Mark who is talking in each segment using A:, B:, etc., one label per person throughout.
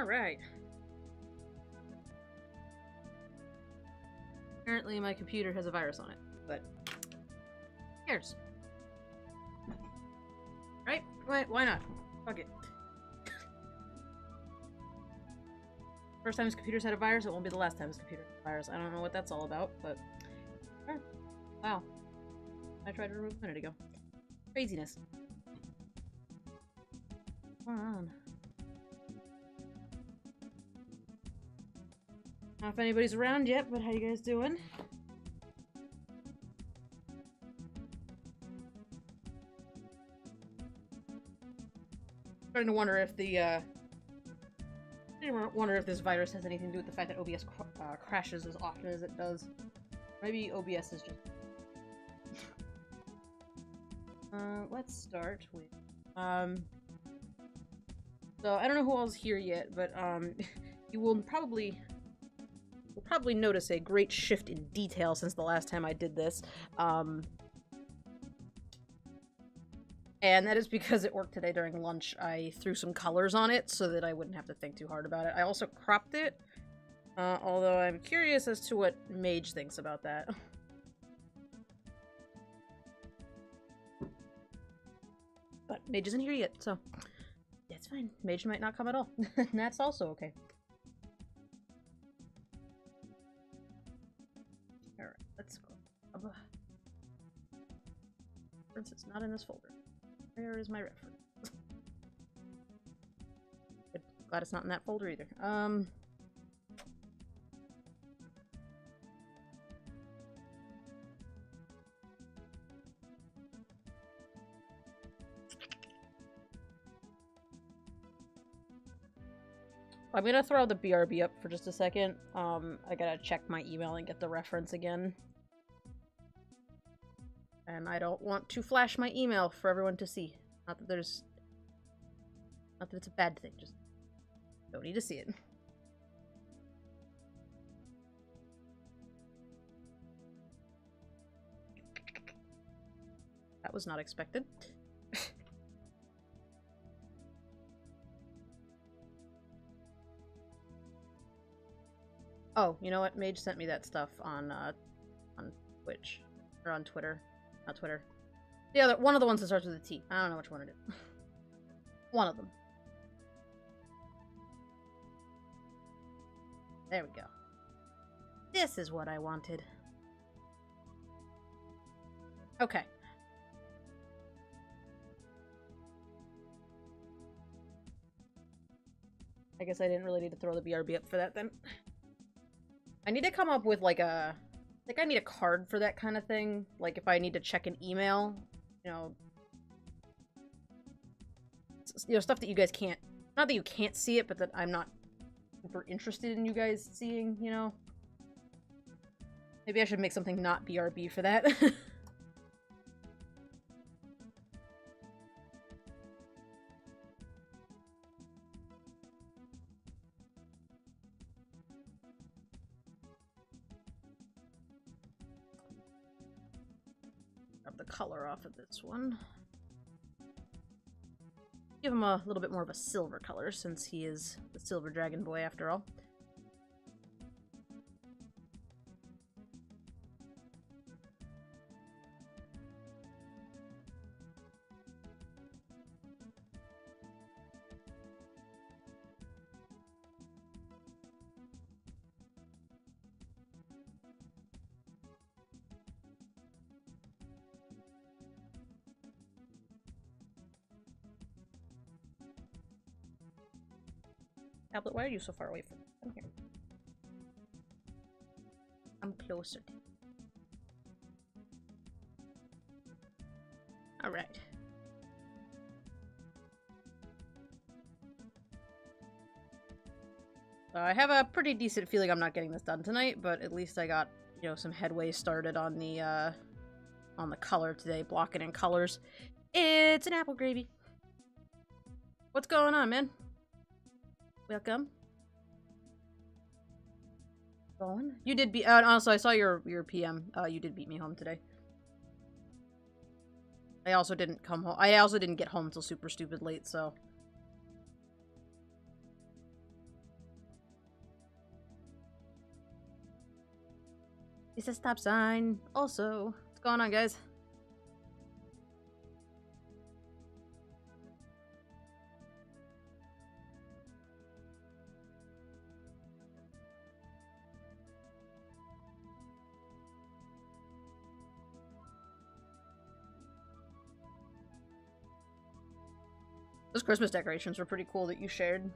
A: Alright. Apparently my computer has a virus on it, but who cares? Right? Why not? Fuck it. First time his computer's had a virus, it won't be the last time his computer had a virus. I don't know what that's all about, but... Sure. Wow. I tried to remove a minute ago. Craziness. Come on. I don't know if anybody's around yet, but how you guys doing? Starting to wonder if the, I wonder if this virus has anything to do with the fact that OBS crashes as often as it does. Maybe OBS is just... let's start with... So, I don't know who all's here yet, but, you will probably notice a great shift in detail since the last time I did this. And that is because it worked today during lunch. I threw some colors on it so that I wouldn't have to think too hard about it. I also cropped it, although I'm curious as to what Mage thinks about that. But Mage isn't here yet, so it's fine. Mage might not come at all. And that's also okay. Alright, let's go. Reference, it's not in this folder. Where is my reference? Good. Glad it's not in that folder either. I'm gonna throw the BRB up for just a second. I gotta check my email and get the reference again. And I don't want to flash my email for everyone to see. Not that there's... Not that it's a bad thing, just don't need to see it. That was not expected. Oh, you know what? Mage sent me that stuff on Twitch. Or on Twitter. Not Twitter. The other one of the ones that starts with a T. I don't know which one it is. One of them. There we go. This is what I wanted. Okay. I guess I didn't really need to throw the BRB up for that then. I need to come up with like a... I think I need a card for that kind of thing. Like if I need to check an email, you know, stuff that you guys can't, not that you can't see it, but that I'm not super interested in you guys seeing, you know. Maybe I should make something not BRB for that. The color off of this one. Give him a little bit more of a silver color since he is the silver dragon boy after all. Tablet, why are you so far away from me? Come here. I'm closer. Alright. I have a pretty decent feeling I'm not getting this done tonight, but at least I got, you know, some headway started on the color today, blocking in colors. It's an apple gravy. What's going on, man? Welcome. Going. You did beat. Also, I saw your PM. You did beat me home today. I also didn't come home. I also didn't get home until super stupid late. So It's a stop sign. Also, what's going on, guys? Those Christmas decorations were pretty cool that you shared.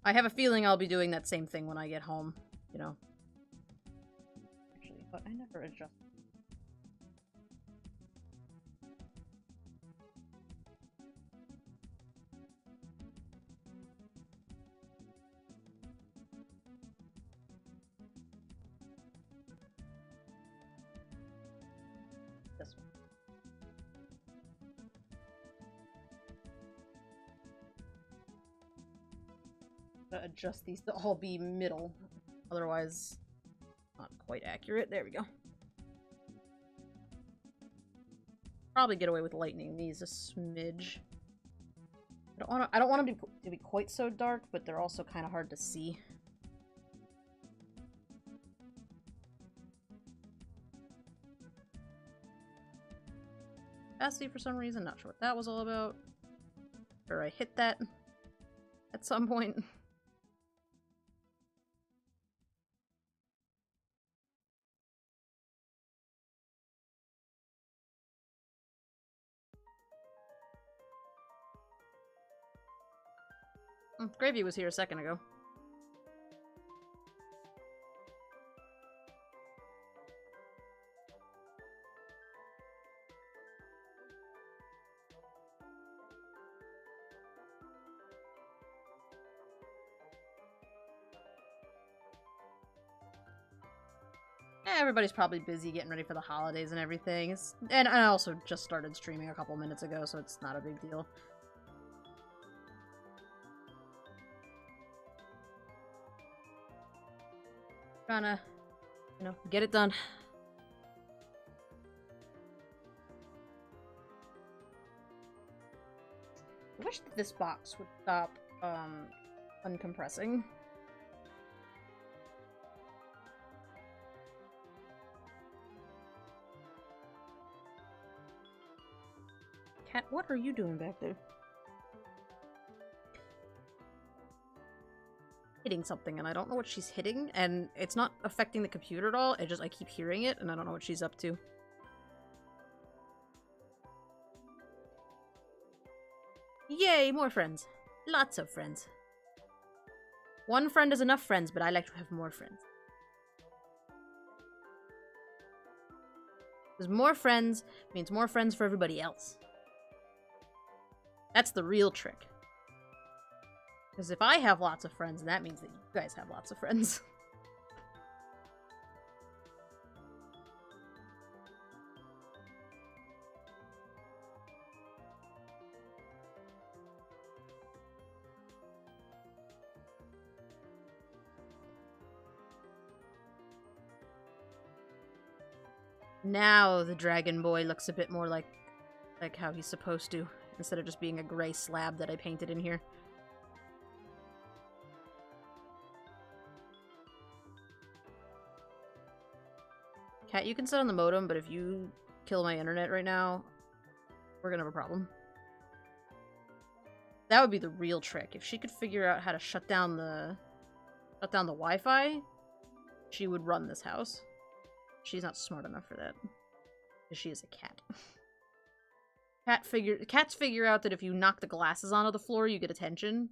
A: I have a feeling I'll be doing that same thing when I get home, you know. Actually, but I never adjust. This one. Adjust these to all be middle. Otherwise, not quite accurate. There we go. Probably get away with lightening these a smidge. I don't want them to be quite so dark, but they're also kind of hard to see. Axie for some reason, not sure what that was all about. Or I hit that at some point. Gravy was here a second ago. Everybody's probably busy getting ready for the holidays and everything. And I also just started streaming a couple minutes ago, so it's not a big deal. Trying to, you know, get it done. I wish that this box would stop, uncompressing. Cat, what are you doing back there? Hitting something, and I don't know what she's hitting, and it's not affecting the computer at all. I keep hearing it, and I don't know what she's up to. Yay, more friends. Lots of friends. One friend is enough friends, but I like to have more friends. Because more friends means more friends for everybody else. That's the real trick. Because if I have lots of friends, that means that you guys have lots of friends. Now the Dragon Boy looks a bit more like how he's supposed to, instead of just being a gray slab that I painted in here. Cat, you can sit on the modem, but if you kill my internet right now, we're gonna have a problem. That would be the real trick. If she could figure out how to shut down the Wi-Fi, she would run this house. She's not smart enough for that. Because she is a cat. Cats figure out that if you knock the glasses onto the floor, you get attention.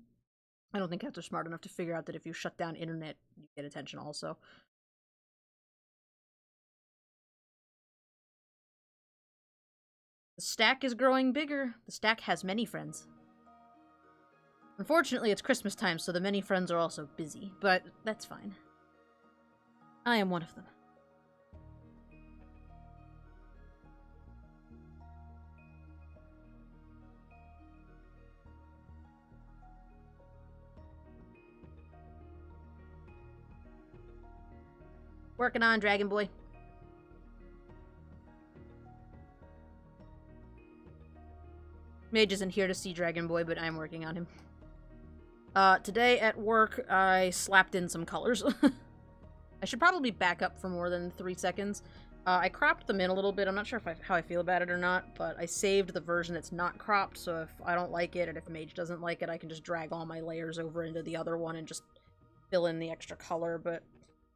A: I don't think cats are smart enough to figure out that if you shut down internet, you get attention also. The stack is growing bigger. The stack has many friends. Unfortunately, it's Christmas time, so the many friends are also busy, but that's fine. I am one of them. Working on Dragon Boy. Mage isn't here to see Dragon Boy, but I'm working on him. Today at work, I slapped in some colors. I should probably back up for more than 3 seconds. I cropped them in a little bit. I'm not sure how I feel about it or not, but I saved the version that's not cropped, so if I don't like it, and if Mage doesn't like it, I can just drag all my layers over into the other one and just fill in the extra color, but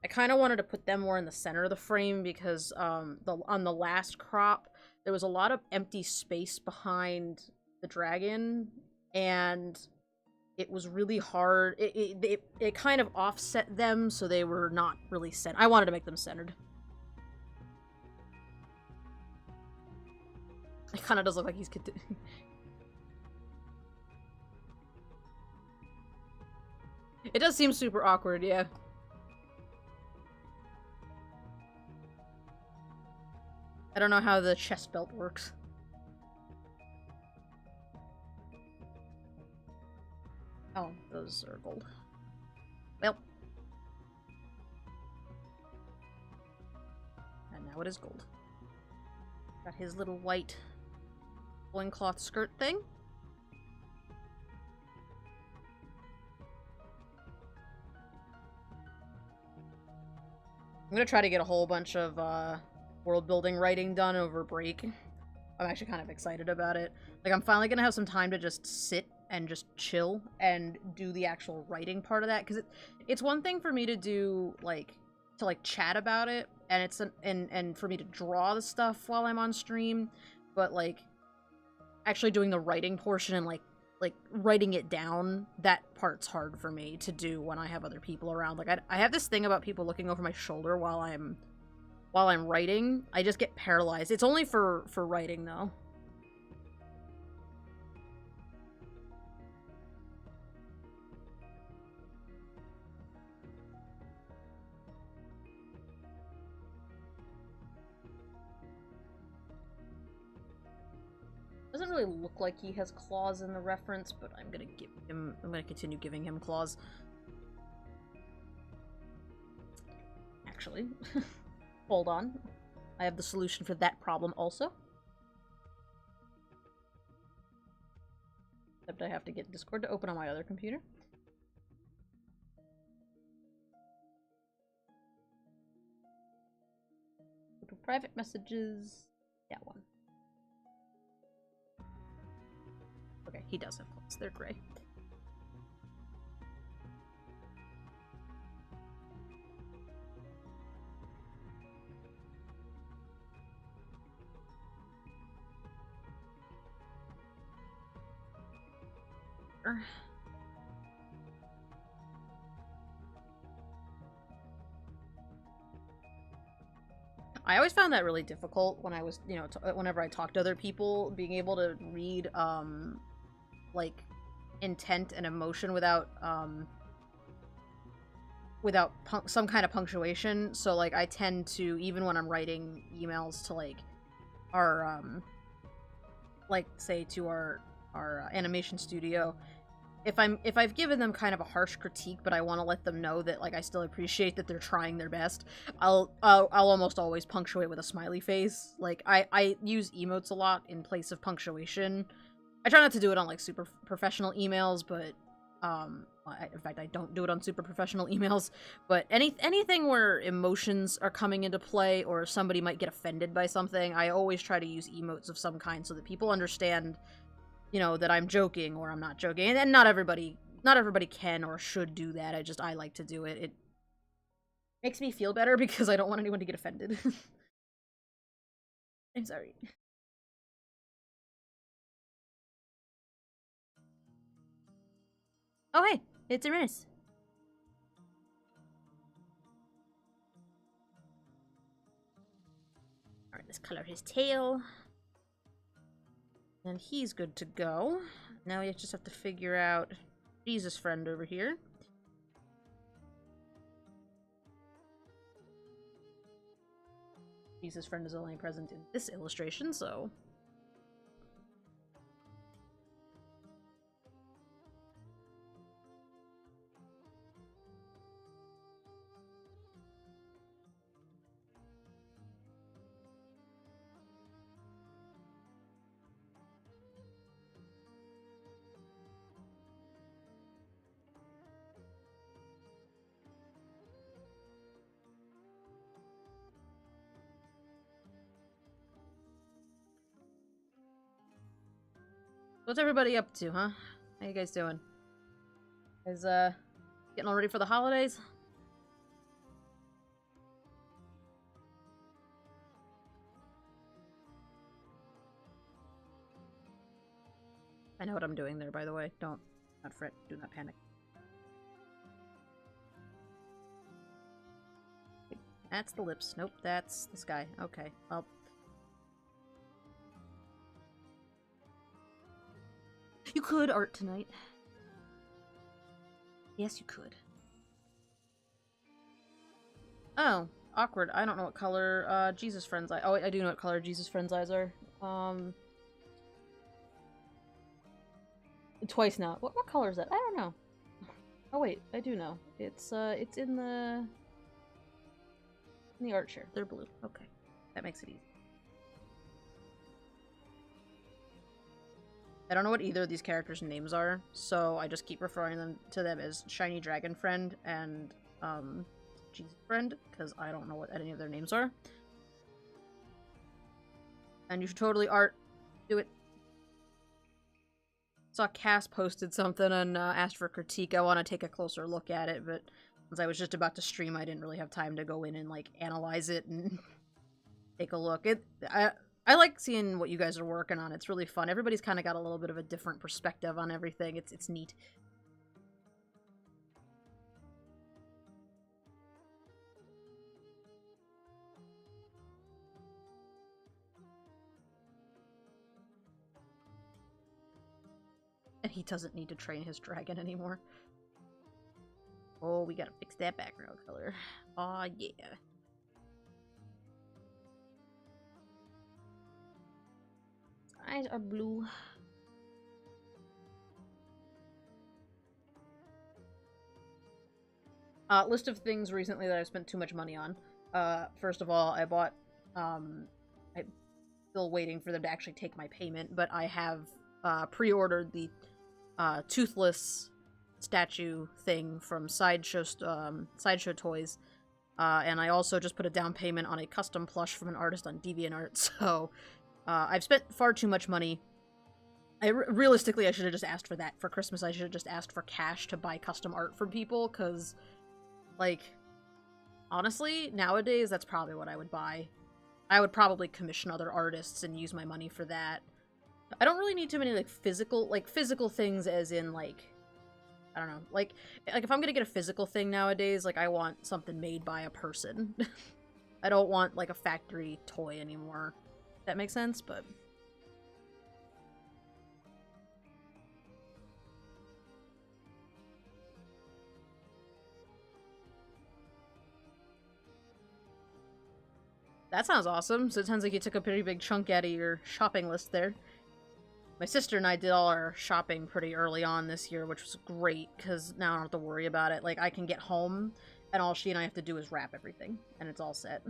A: I kind of wanted to put them more in the center of the frame because on the last crop, there was a lot of empty space behind the dragon, and it was really hard. It kind of offset them, so they were not really centered. I wanted to make them centered. It kind of does look like he's... It does seem super awkward, yeah. I don't know how the chest belt works. Oh, those are gold. Well. And now it is gold. Got his little white loincloth skirt thing. I'm gonna try to get a whole bunch of world building writing done over break. I'm actually kind of excited about it. Like, I'm finally gonna have some time to just sit and just chill and do the actual writing part of that, because it's one thing for me to do, like, to chat about it, and it's and for me to draw the stuff while I'm on stream, but like actually doing the writing portion and like writing it down, that part's hard for me to do when I have other people around. Like, I have this thing about people looking over my shoulder while I'm writing. I just get paralyzed. It's only for writing though. Doesn't really look like he has claws in the reference, but I'm gonna continue giving him claws. Actually, hold on. I have the solution for that problem also. Except I have to get Discord to open on my other computer. Go to private messages. That one. Okay, he does have claws. They're gray. I always found that really difficult when I was, you know, whenever I talked to other people, being able to read, like, intent and emotion without some kind of punctuation. So, like, I tend to, even when I'm writing emails to, like, our, like, say, to our animation studio, if I've given them kind of a harsh critique, but I want to let them know that, like, I still appreciate that they're trying their best, I'll almost always punctuate with a smiley face. Like, I use emotes a lot in place of punctuation. I try not to do it on, like, super professional emails, but in fact, I don't do it on super professional emails. But anything where emotions are coming into play or somebody might get offended by something, I always try to use emotes of some kind so that people understand, you know, that I'm joking or I'm not joking. And not everybody can or should do that. I like to do it. It makes me feel better because I don't want anyone to get offended. I'm sorry. Oh, hey, it's Erinus. Alright, let's color his tail. And he's good to go. Now we just have to figure out Jesus friend over here. Jesus friend is only present in this illustration, so... What's everybody up to, huh? How you guys doing? Is, getting all ready for the holidays? I know what I'm doing there, by the way. Not fret. Do not panic. That's the lips. Nope, that's the sky. Okay, well. You could art tonight. Yes, you could. Oh, awkward. I don't know what color, Jesus Friend's eyes. Oh, I do know what color Jesus Friend's eyes are. Twice now. What color is that? I don't know. Oh wait, I do know. It's in the art chair. They're blue. Okay, that makes it easy. I don't know what either of these characters' names are, so I just keep referring to them as Shiny Dragon Friend and Jesus Friend, because I don't know what any of their names are. And you should totally art. Do it. Saw Cass posted something and asked for critique. I want to take a closer look at it, but since I was just about to stream, I didn't really have time to go in and like analyze it and take a look. I like seeing what you guys are working on. It's really fun. Everybody's kind of got a little bit of a different perspective on everything. It's neat. And he doesn't need to train his dragon anymore. Oh, we gotta fix that background color. Aw, yeah. Eyes are blue. List of things recently that I've spent too much money on. First of all, I bought, I'm still waiting for them to actually take my payment, but I have, pre-ordered the, Toothless statue thing from Sideshow Toys. And I also just put a down payment on a custom plush from an artist on DeviantArt, so, I've spent far too much money. Realistically, I should have just asked for that for Christmas. I should have just asked for cash to buy custom art from people, because, like, honestly, nowadays, that's probably what I would buy. I would probably commission other artists and use my money for that. I don't really need too many, like, physical things as in, like, I don't know, like, if I'm gonna get a physical thing nowadays, like, I want something made by a person. I don't want, like, a factory toy anymore. That makes sense, but... That sounds awesome. So it sounds like you took a pretty big chunk out of your shopping list there. My sister and I did all our shopping pretty early on this year, which was great, because now I don't have to worry about it. Like, I can get home, and all she and I have to do is wrap everything, and it's all set.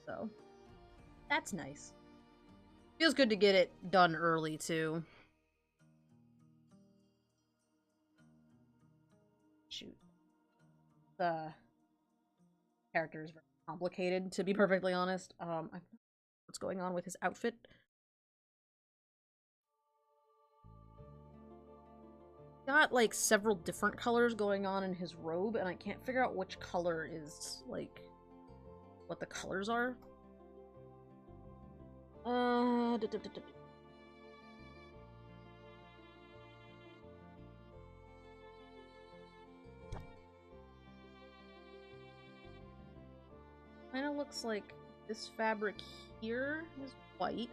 A: So, that's nice. Feels good to get it done early, too. Shoot. The character is very complicated, to be perfectly honest. I don't know what's going on with his outfit. Got, like, several different colors going on in his robe, and I can't figure out which color is, like, what the colors are. Kinda looks like this fabric here is white.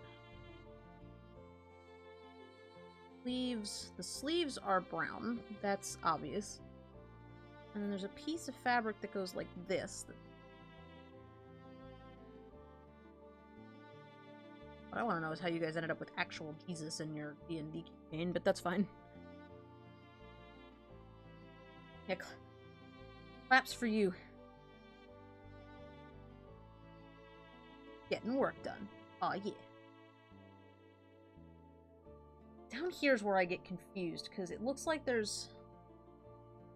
A: The sleeves are brown. That's obvious. And then there's a piece of fabric that goes like this. What I want to know is how you guys ended up with actual Jesus in your D&D campaign, but that's fine. Yeah, claps for you. Getting work done. Aw, yeah. Down here's where I get confused, because it looks like there's...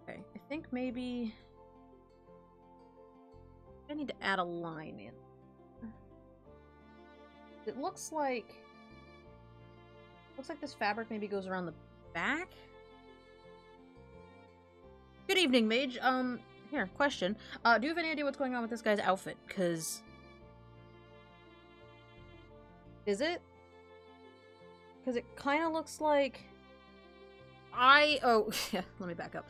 A: Okay, I think maybe... I need to add a line in. It looks like... Looks like this fabric maybe goes around the back. Good evening, Mage. Here, question. Do you have any idea what's going on with this guy's outfit? Because... Is it? Because it kind of looks like... Oh, yeah, let me back up.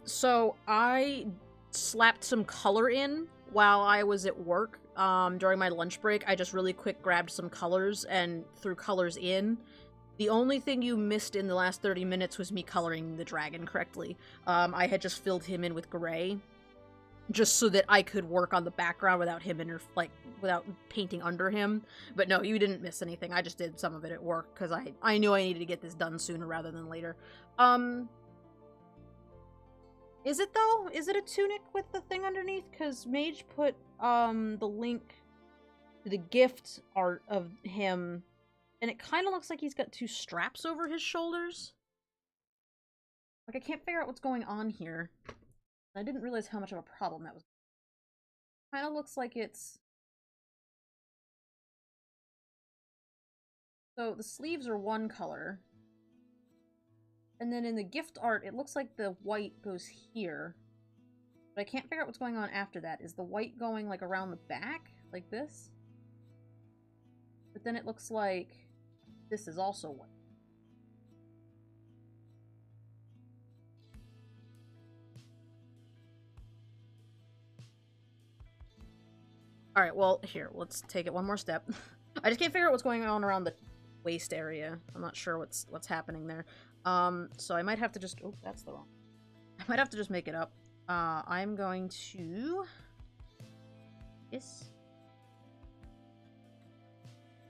A: So I slapped some color in while I was at work. During my lunch break, I just really quick grabbed some colors and threw colors in. The only thing you missed in the last 30 minutes was me coloring the dragon correctly. I had just filled him in with gray, just so that I could work on the background without him without painting under him. But no, you didn't miss anything. I just did some of it at work, because I knew I needed to get this done sooner rather than later. Is it, though? Is it a tunic with the thing underneath? Because Mage put, the link to the gift art of him, and it kind of looks like he's got two straps over his shoulders. Like, I can't figure out what's going on here. I didn't realize how much of a problem that was. Kind of looks like it's... So, the sleeves are one color. And then in the gift art, it looks like the white goes here. But I can't figure out what's going on after that. Is the white going, like, around the back? Like this? But then it looks like this is also white. Alright, well, here, let's take it one more step. I just can't figure out what's going on around the waist area. I'm not sure what's happening there. So I might have to just... Oh, that's the wrong... I might have to just make it up. I'm going to... Yes.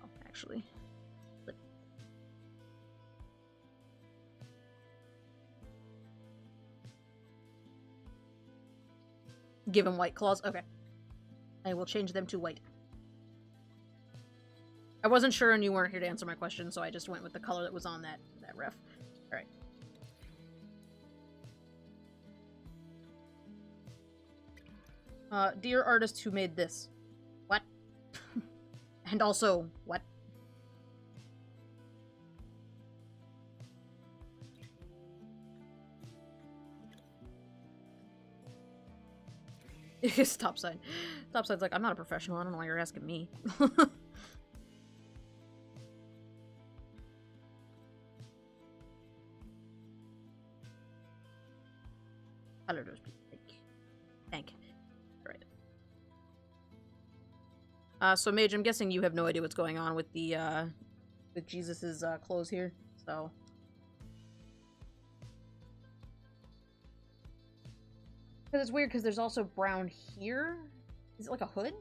A: Oh, actually... Give him white claws? Okay. I will change them to white. I wasn't sure and you weren't here to answer my question, so I just went with the color that was on that ref. Alright. Dear artist who made this. What? And also, what? Stop sign. Stop sign's like, I'm not a professional, I don't know why you're asking me. Color those people. Thank. Right. So Mage, I'm guessing you have no idea what's going on with the, with Jesus's, clothes here, so... Because it's weird, because there's also brown here. Is it like a hood?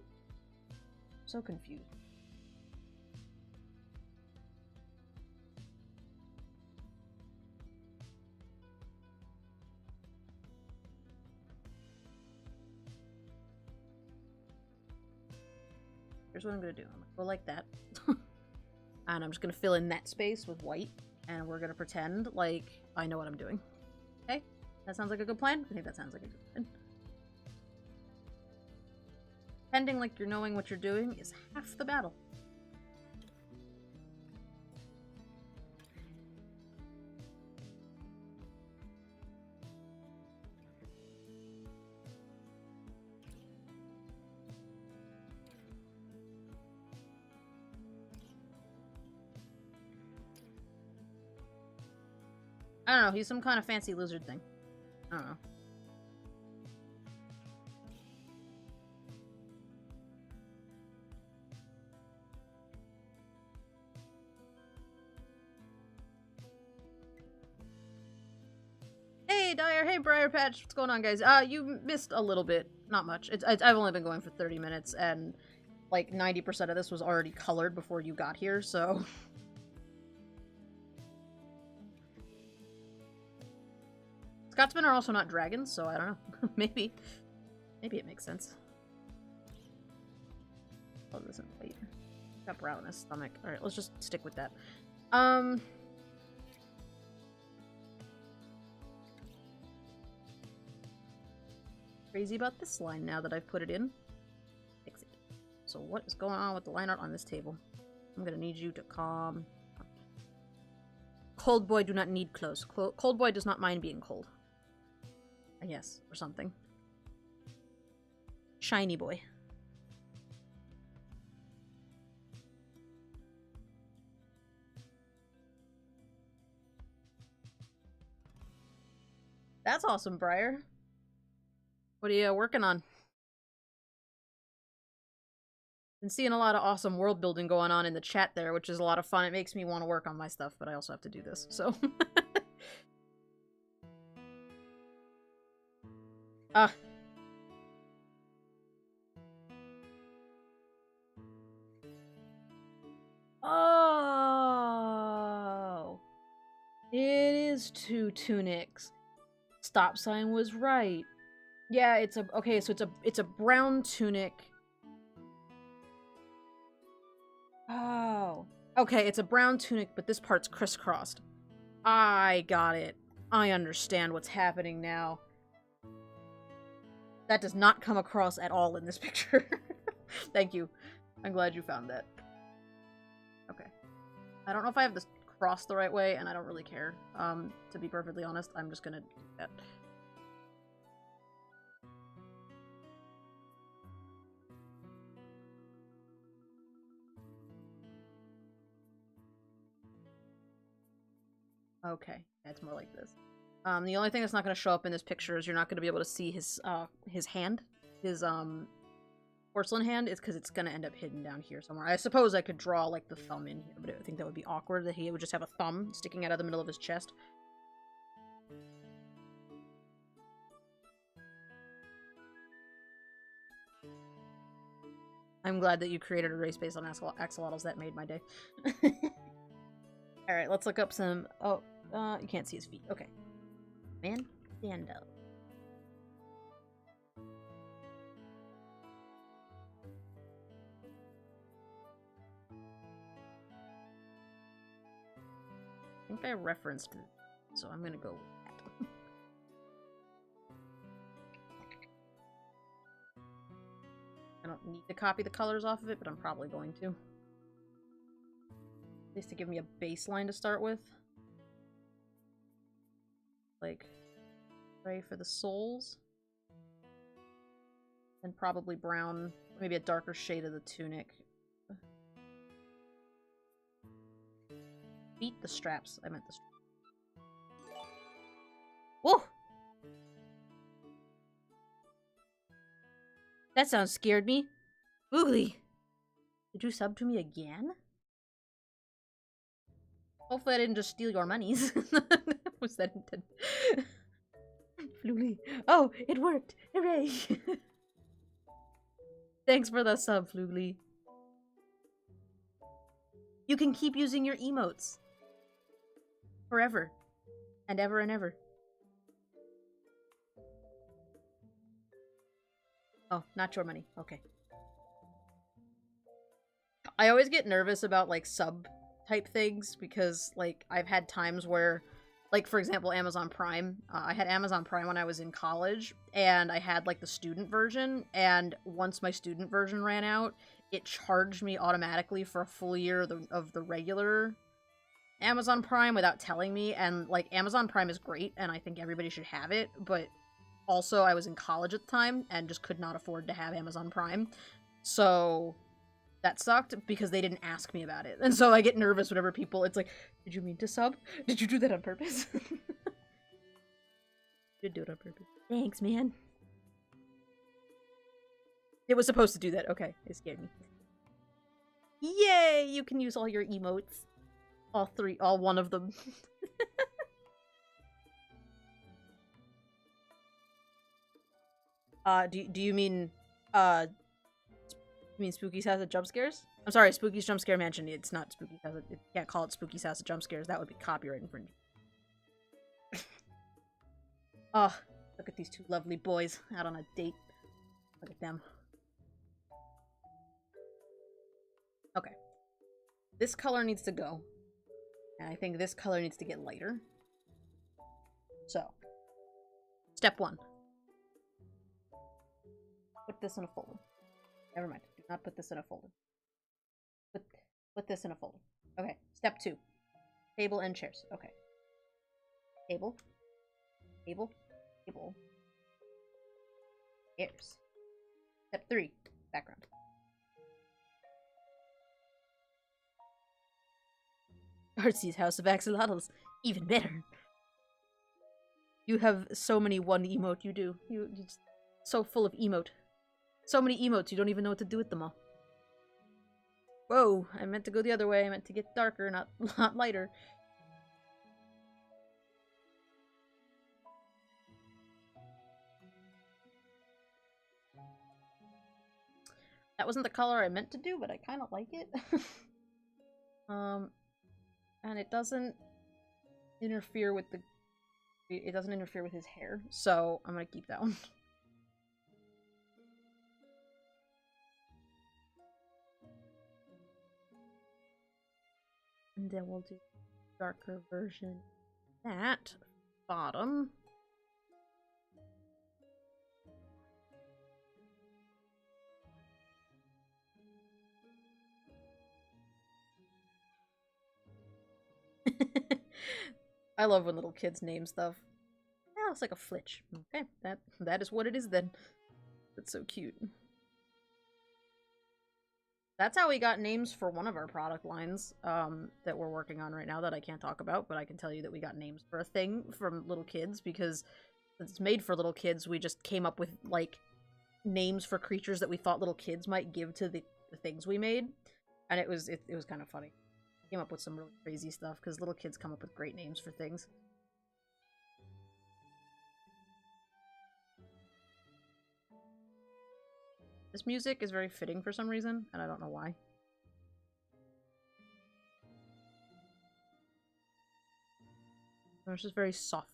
A: I'm so confused. Here's what I'm gonna do. I'm gonna go like that. And I'm just gonna fill in that space with white. And we're gonna pretend like I know what I'm doing. Okay? That sounds like a good plan? I think that sounds like a good plan. Pretending like you're knowing what you're doing is half the battle. I don't know, he's some kind of fancy lizard thing. I don't know. Hey, Dyer. Hey, Briarpatch. What's going on, guys? You missed a little bit. Not much. I've only been going for 30 minutes, and, like, 90% of this was already colored before you got here, so... Scotsmen are also not dragons, so I don't know. Maybe. Maybe it makes sense. Oh, this isn't white. Got brown in his stomach. Alright, let's just stick with that. Crazy about this line now that I've put it in. Fix it. So what is going on with the line art on this table? I'm gonna need you to calm. Cold boy do not need clothes. Cold boy does not mind being cold. I guess, or something. Shiny boy. That's awesome, Briar. What are you working on? Been seeing a lot of awesome world building going on in the chat there, which is a lot of fun. It makes me want to work on my stuff, but I also have to do this, so. Oh! It is 2 tunics. Stop sign was right. Yeah, it's a okay, so it's a brown tunic. Oh. Okay, it's a brown tunic, but this part's crisscrossed. I got it. I understand what's happening now. That does not come across at all in this picture. Thank you. I'm glad you found that. Okay. I don't know if I have this crossed the right way, and I don't really care. To be perfectly honest, I'm just gonna do that. Okay, that's more like this. The only thing that's not going to show up in this picture is you're not going to be able to see his hand, his porcelain hand, is because it's going to end up hidden down here somewhere. I suppose I could draw like the thumb in here, but I think that would be awkward that he would just have a thumb sticking out of the middle of his chest. I'm glad that you created a race based on axolotls. That made my day. Alright, let's look up some... Oh, you can't see his feet. Okay. Man, stand up. I think I referenced it, so I'm gonna go with that. I don't need to copy the colors off of it, but I'm probably going to. At least to give me a baseline to start with. Like, gray for the soles. And probably brown, maybe a darker shade of the tunic. Beat the straps. I meant the straps. Whoa! That sound scared me. Oogly! Did you sub to me again? Hopefully I didn't just steal your monies. Was that intended? Flugly. Oh, it worked! Hooray! Thanks for the sub, Flugly. You can keep using your emotes. Forever. And ever and ever. Oh, not your money. Okay. I always get nervous about, like, sub type things because, like, I've had times where, like, for example, Amazon Prime. I had Amazon Prime when I was in college, and I had, like, the student version, and once my student version ran out, it charged me automatically for a full year of the regular Amazon Prime without telling me, and, like, Amazon Prime is great, and I think everybody should have it, but also I was in college at the time, and just could not afford to have Amazon Prime, so... that sucked because they didn't ask me about it. And so I get nervous whenever people, it's like, did you mean to sub? Did you do that on purpose? Did do it on purpose. Thanks, man. It was supposed to do that. Okay, it scared me. Yay! You can use all your emotes. All three, all one of them. Do you mean, you mean Spooky's House of Jump Scares? I'm sorry, Spooky's Jump Scare Mansion. It's not Spooky's House. You can't call it Spooky's House of Jump Scares. That would be copyright infringement. Oh, look at these two lovely boys out on a date. Look at them. Okay. This color needs to go. And I think this color needs to get lighter. So, step 1. Put this in a folder. Never mind. Do not put this in a folder. Put this in a folder. Okay. Step 2. Table and chairs. Okay. Table. Table. Table. Chairs. Step 3. Background. Artsy's House of Axolotls. Even better. You have so many one emote, you do. You're so full of emote. So many emotes, you don't even know what to do with them all. Whoa, I meant to go the other way. I meant to get darker, not lighter. That wasn't the color I meant to do, but I kind of like it. And it doesn't interfere with the... It doesn't interfere with his hair, so I'm gonna keep that one. And then we'll do darker version of that bottom. I love when little kids name stuff. Yeah, looks like a flitch. Okay, that is what it is then. That's so cute. That's how we got names for one of our product lines that we're working on right now that I can't talk about, but I can tell you that we got names for a thing from little kids because it's made for little kids. We just came up with, like, names for creatures that we thought little kids might give to the things we made, and it was kind of funny. Came up with some really crazy stuff because little kids come up with great names for things. This music is very fitting for some reason, and I don't know why. It's just very soft.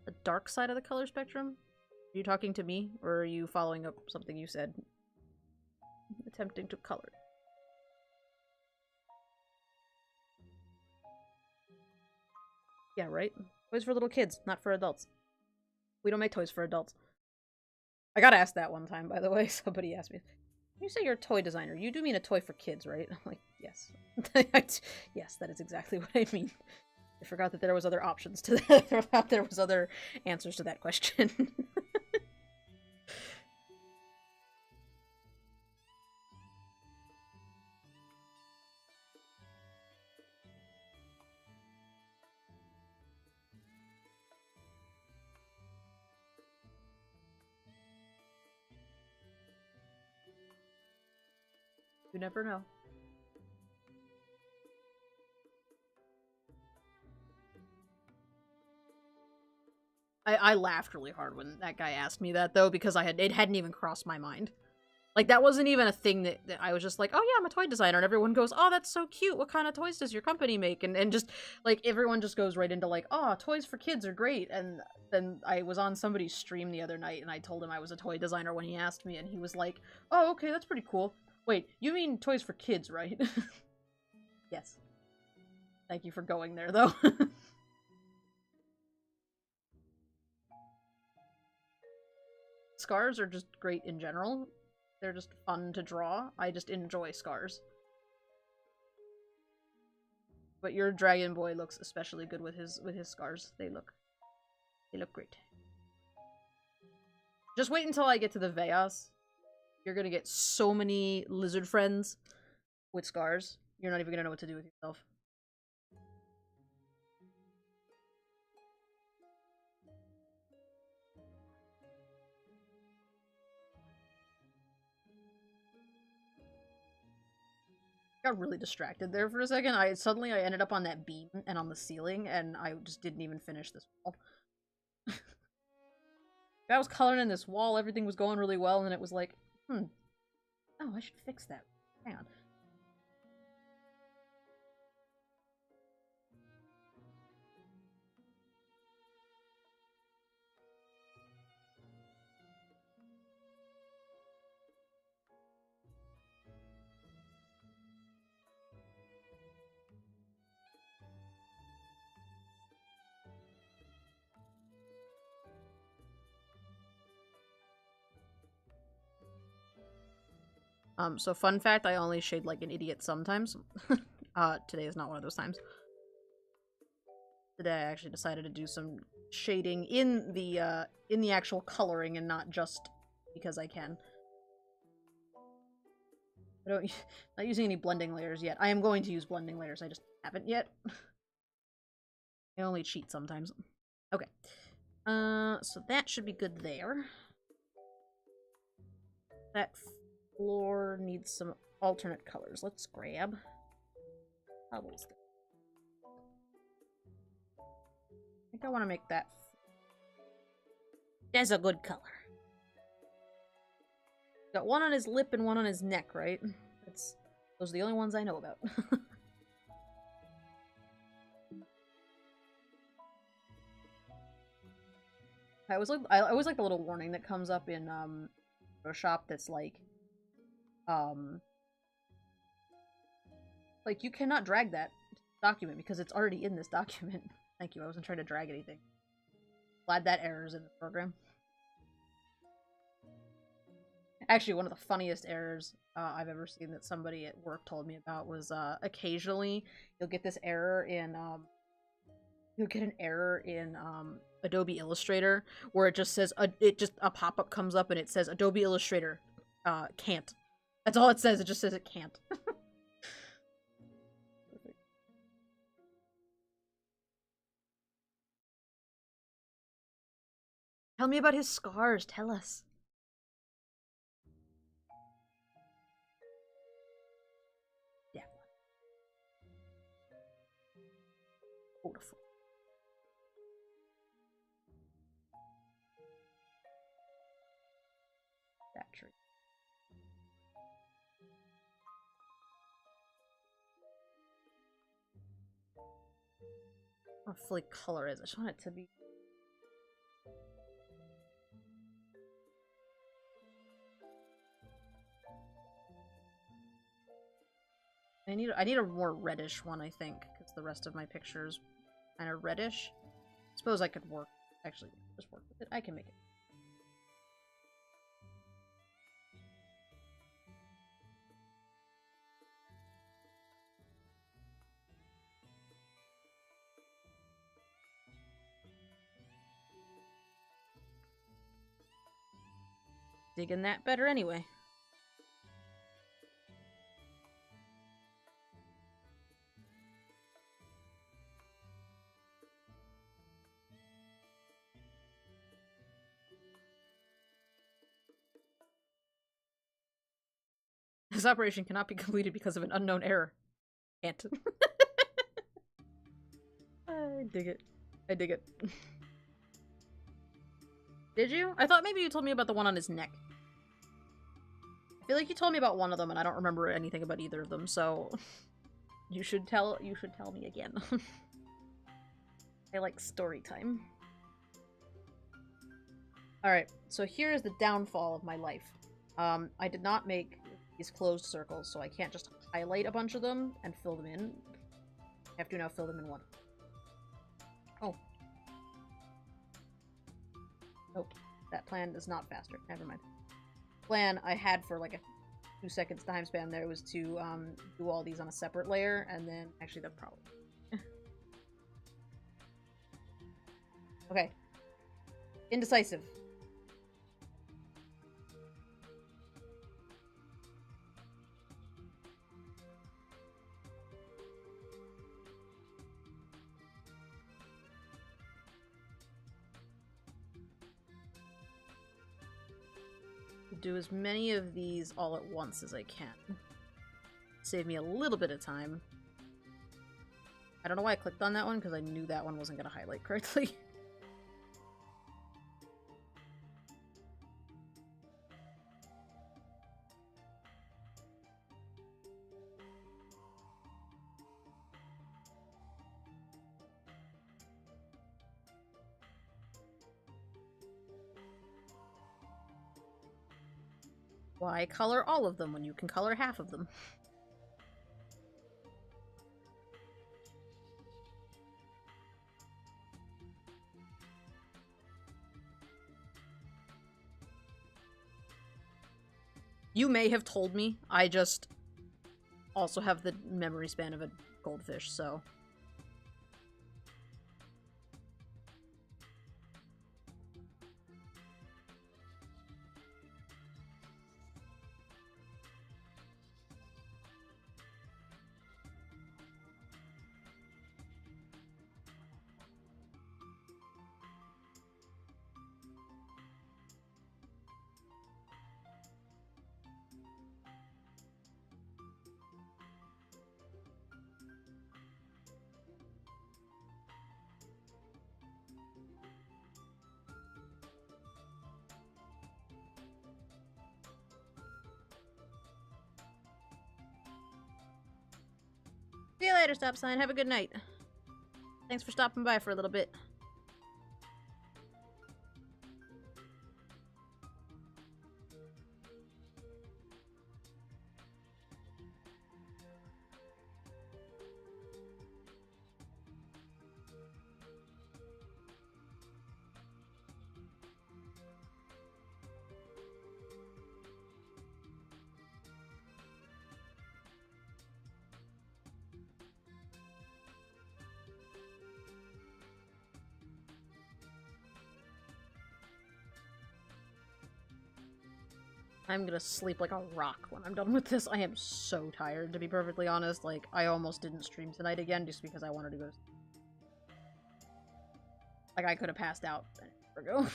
A: The dark side of the color spectrum? Are you talking to me, or are you following up something you said? Attempting to color. Yeah, right? Toys for little kids, not for adults. We don't make toys for adults. I got asked that one time, by the way. Somebody asked me, when you say you're a toy designer, you do mean a toy for kids, right? I'm like, yes. Yes, that is exactly what I mean. I forgot that there was other options to that. I forgot there was other answers to that question. You never know. I laughed really hard when that guy asked me that, though, because it hadn't even crossed my mind. Like, that wasn't even a thing that I was just like, oh yeah, I'm a toy designer, and everyone goes, oh, that's so cute, what kind of toys does your company make? And just, like, everyone just goes right into, like, oh, toys for kids are great, and then I was on somebody's stream the other night, and I told him I was a toy designer when he asked me, and he was like, oh, okay, that's pretty cool. Wait, you mean toys for kids, right? Yes. Thank you for going there, though. Scars are just great in general. They're just fun to draw. I just enjoy scars. But your dragon boy looks especially good with his scars. They look great. Just wait until I get to the Veas. You're gonna get so many lizard friends with scars. You're not even gonna know what to do with yourself. Got really distracted there for a second. Suddenly I ended up on that beam and on the ceiling, and I just didn't even finish this wall. I was coloring in this wall, everything was going really well, and then it was like, oh, I should fix that. Hang on. So fun fact, I only shade like an idiot sometimes. Today is not one of those times. Today I actually decided to do some shading in the actual coloring and not just because I can. Not using any blending layers yet. I am going to use blending layers, I just haven't yet. I only cheat sometimes. Okay. So that should be good there. That floor needs some alternate colors. Let's grab cobbles. I think I want to make that. That's a good color. Got one on his lip and one on his neck, right? Those are the only ones I know about. I always like the little warning that comes up in Photoshop that's like you cannot drag that document because it's already in this document. Thank you. I wasn't trying to drag anything. Glad that error is in the program. Actually, one of the funniest errors I've ever seen that somebody at work told me about was occasionally you'll get this error in Adobe Illustrator where it just says a pop-up comes up and it says Adobe Illustrator can't. That's all it says. It just says it can't. Tell me about his scars. Tell us. Yeah. Beautiful. That tree. I don't fully color it. I just want it to be. I need a more reddish one, I think, because the rest of my pictures kind of reddish. Suppose I could work. Actually, just work with it. I can make it. Digging that better anyway. This operation cannot be completed because of an unknown error. Can't. I dig it. I dig it. Did you? I thought maybe you told me about the one on his neck. I feel like you told me about one of them and I don't remember anything about either of them, so you should tell me again. I like story time. Alright, so here is the downfall of my life. I did not make these closed circles, so I can't just highlight a bunch of them and fill them in. I have to now fill them in one. Oh. Nope. That plan is not faster. Never mind. Plan I had for like a 2 seconds time span there was to do all these on a separate layer, and then actually that's probably okay. Indecisive. Do as many of these all at once as I can. Save me a little bit of time. I don't know why I clicked on that one, because I knew that one wasn't going to highlight correctly. Why color all of them when you can color half of them? You may have told me. I just also have the memory span of a goldfish, so... See you later, stop sign. Have a good night. Thanks for stopping by for a little bit. I'm gonna sleep like a rock when I'm done with this. I am so tired, to be perfectly honest. Like, I almost didn't stream tonight again just because I wanted to go. Like, I could have passed out an hour ago.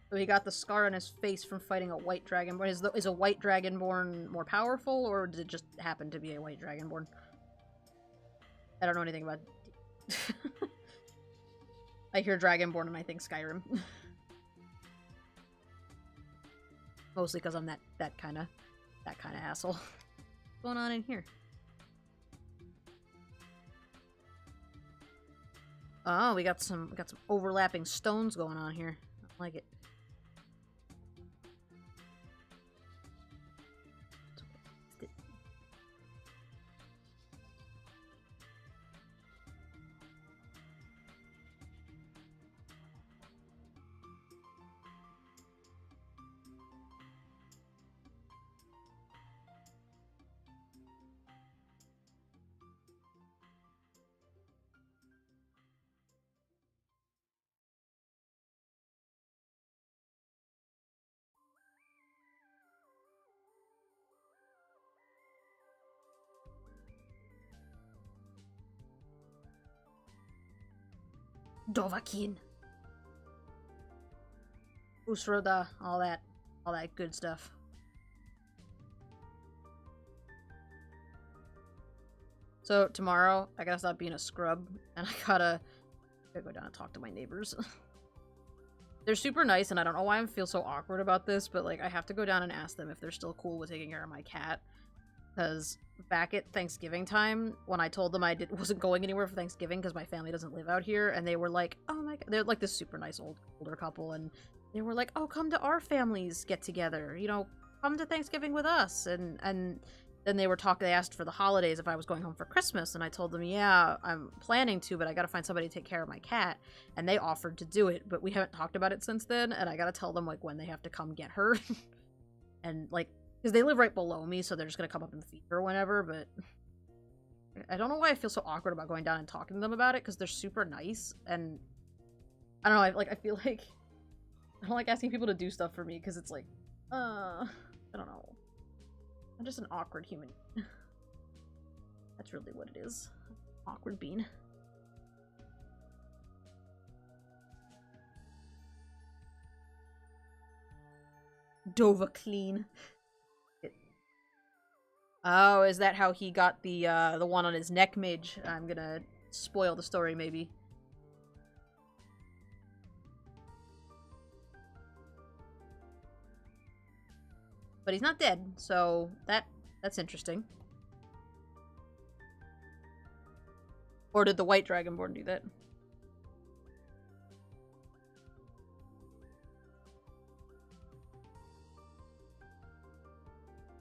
A: So he got the scar on his face from fighting a white dragonborn. Is a white dragonborn more powerful, or did it just happen to be a white dragonborn? I don't know anything about... I hear Dragonborn and I think Skyrim. Mostly because I'm that kind of asshole. What's going on in here? Oh, we got some overlapping stones going on here. I like it. Dovahkiin. Usroda, all that good stuff. So tomorrow, I gotta stop being a scrub, and I gotta go down and talk to my neighbors. They're super nice, and I don't know why I feel so awkward about this, but like I have to go down and ask them if they're still cool with taking care of my cat. Because back at Thanksgiving time, when I told them I wasn't going anywhere for Thanksgiving because my family doesn't live out here, and they were like, oh my god, they're like this super nice older couple, and they were like, oh, come to our families get together, you know, come to Thanksgiving with us, and then they asked for the holidays if I was going home for Christmas, and I told them, yeah, I'm planning to, but I gotta find somebody to take care of my cat, and they offered to do it, but we haven't talked about it since then, and I gotta tell them, like, when they have to come get her, and, like, because they live right below me, so they're just gonna come up and feed her whenever, but I don't know why I feel so awkward about going down and talking to them about it, because they're super nice, and I don't know, I feel like I don't like asking people to do stuff for me, because it's like, I don't know. I'm just an awkward human. That's really what it is. Awkward bean. Dovahkiin. Oh, is that how he got the one on his neck, Mage? I'm gonna spoil the story, maybe. But he's not dead, so that's interesting. Or did the white dragonborn do that?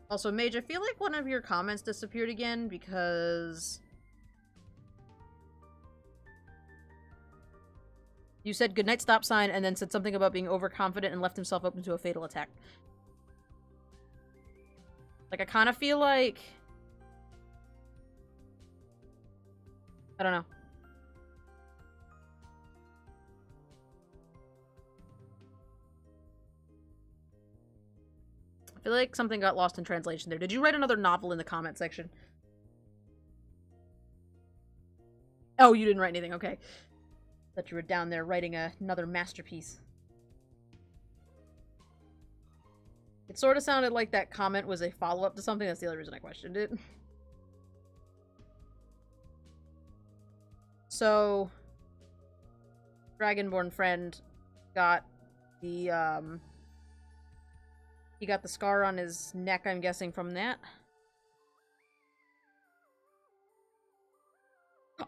A: Also, Mage, I feel like one of your comments disappeared again because... You said goodnight stop sign and then said something about being overconfident and left himself open to a fatal attack. Like, I kind of feel like... I don't know. I feel like something got lost in translation there. Did you write another novel in the comment section? Oh, you didn't write anything. Okay. Thought you were down there writing another masterpiece. It sort of sounded like that comment was a follow-up to something. That's the only reason I questioned it. So, Dragonborn friend got the, he got the scar on his neck, I'm guessing, from that.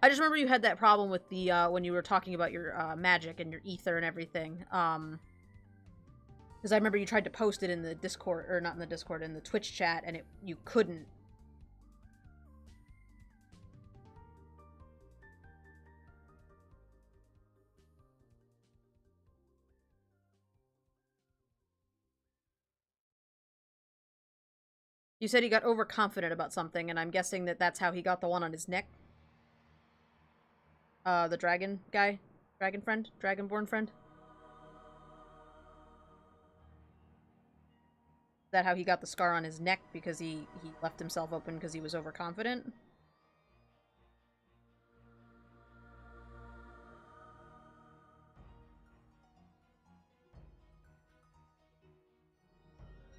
A: I just remember you had that problem with the, when you were talking about your, magic and your ether and everything. Because I remember you tried to post it in the Discord, or not in the Discord, in the Twitch chat, and you couldn't. You said he got overconfident about something, and I'm guessing that that's how he got the one on his neck. The dragon guy? Dragon friend? Dragonborn friend? Is that how he got the scar on his neck? Because he left himself open because he was overconfident?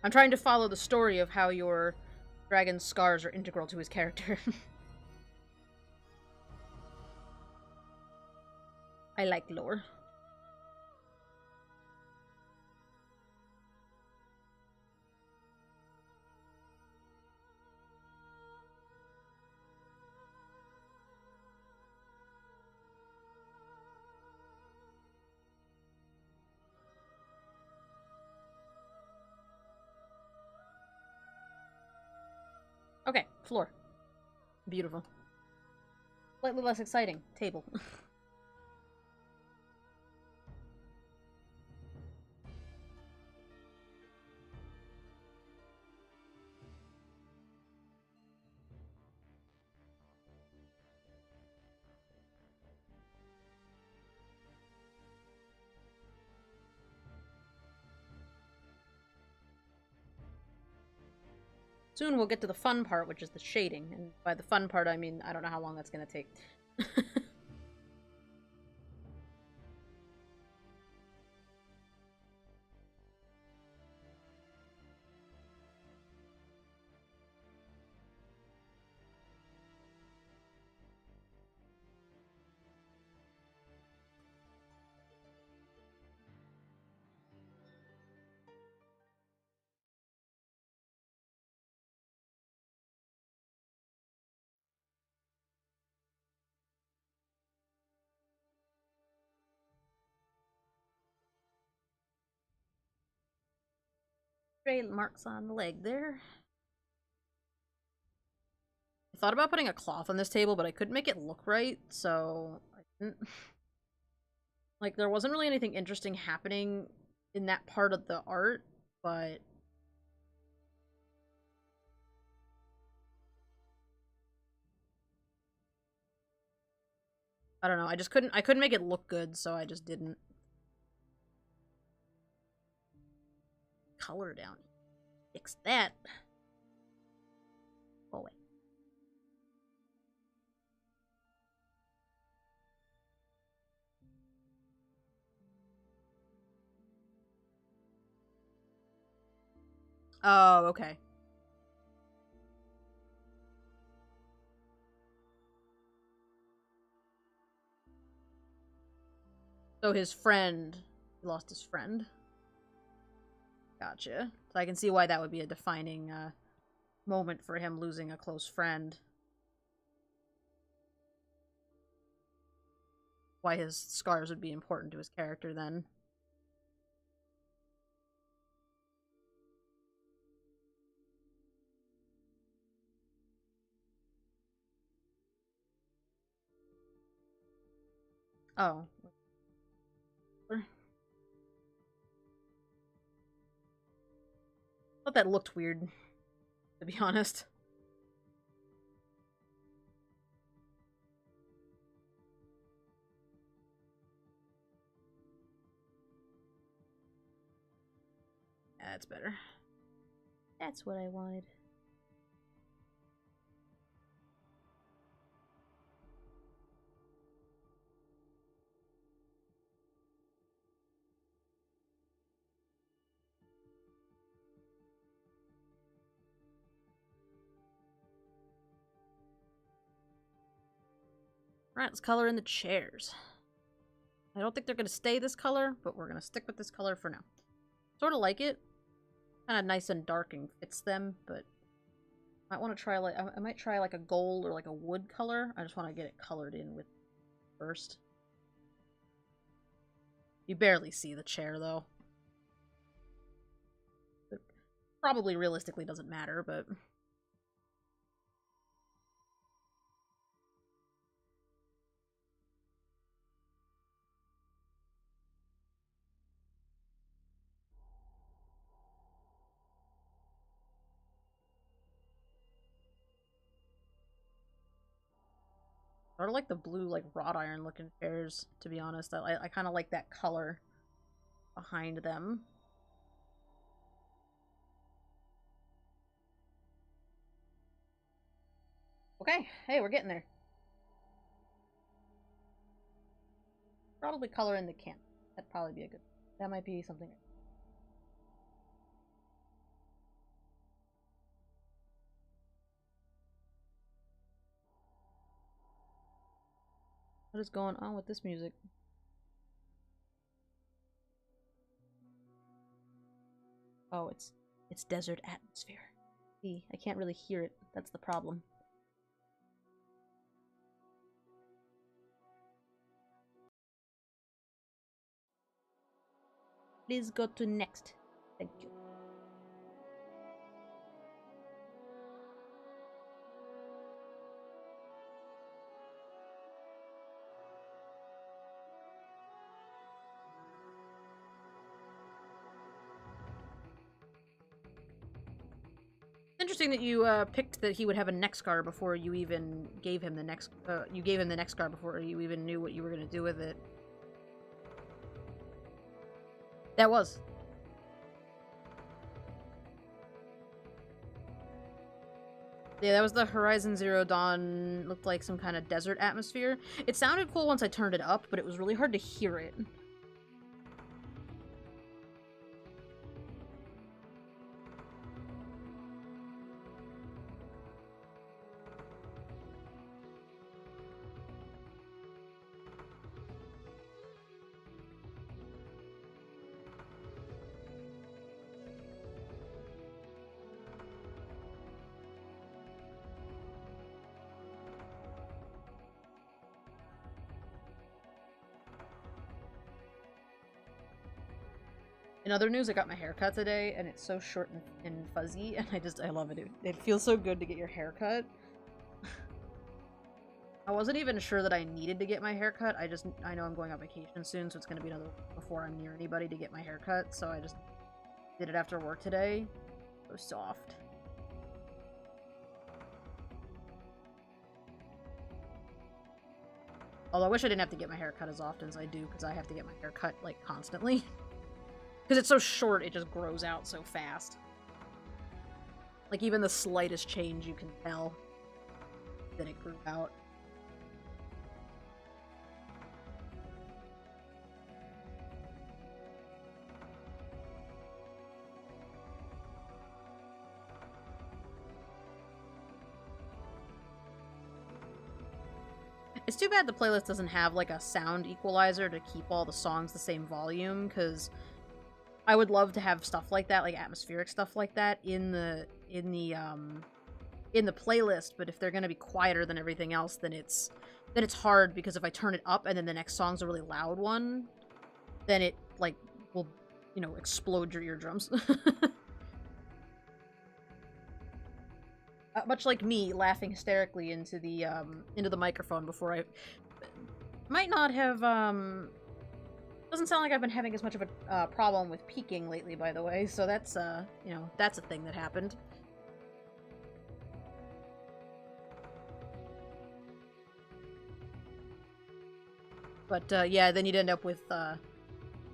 A: I'm trying to follow the story of how your dragon's scars are integral to his character. I like lore. Okay, floor. Beautiful. Slightly less exciting. Table. Soon we'll get to the fun part, which is the shading. And by the fun part, I mean, I don't know how long that's gonna take. Stray marks on the leg there. I thought about putting a cloth on this table, but I couldn't make it look right, so I didn't. Like, there wasn't really anything interesting happening in that part of the art, but I don't know. I couldn't make it look good, so I just didn't. Color down. Fix that. Go away. Oh, okay. So his friend, he lost his friend. Gotcha. So I can see why that would be a defining moment for him, losing a close friend. Why his scars would be important to his character then. Oh. Thought that looked weird, to be honest. That's better. That's what I wanted. Alright, let's color in the chairs. I don't think they're going to stay this color, but we're going to stick with this color for now. Sort of like it. Kind of nice and dark and fits them, but I want to try like I might try like a gold or like a wood color. I just want to get it colored in with first. You barely see the chair though. It probably realistically doesn't matter, but sort of like the blue, like wrought iron looking chairs, to be honest. I kind of like that color behind them. Okay, hey, we're getting there. Probably color in the can. That'd probably be a good. That might be something. What is going on with this music? Oh, it's desert atmosphere. See, I can't really hear it. That's the problem. Please go to next. Thank you. Interesting that you picked that he would have a neck scar before you even gave him the next. You gave him the neck scar before you even knew what you were gonna do with it. That was. Yeah, that was the Horizon Zero Dawn. Looked like some kind of desert atmosphere. It sounded cool once I turned it up, but it was really hard to hear it. In other news, I got my hair cut today, and it's so short and fuzzy, and I love it. It feels so good to get your hair cut. I wasn't even sure that I needed to get my hair cut. I know I'm going on vacation soon, so it's going to be another week before I'm near anybody to get my hair cut, so I just did it after work today. So soft. Although I wish I didn't have to get my hair cut as often as I do, because I have to get my hair cut, like, constantly. Because it's so short, it just grows out so fast. Like, even the slightest change, you can tell that it grew out. It's too bad the playlist doesn't have, like, a sound equalizer to keep all the songs the same volume, because I would love to have stuff like that, like atmospheric stuff like that, in the playlist, but if they're gonna be quieter than everything else, then it's hard, because if I turn it up and then the next song's a really loud one, then it, like, will, you know, explode your eardrums. Much like me laughing hysterically into the microphone before I might not have Doesn't sound like I've been having as much of a problem with peaking lately, by the way, so that's, you know, that's a thing that happened. But, yeah, then you'd end up with,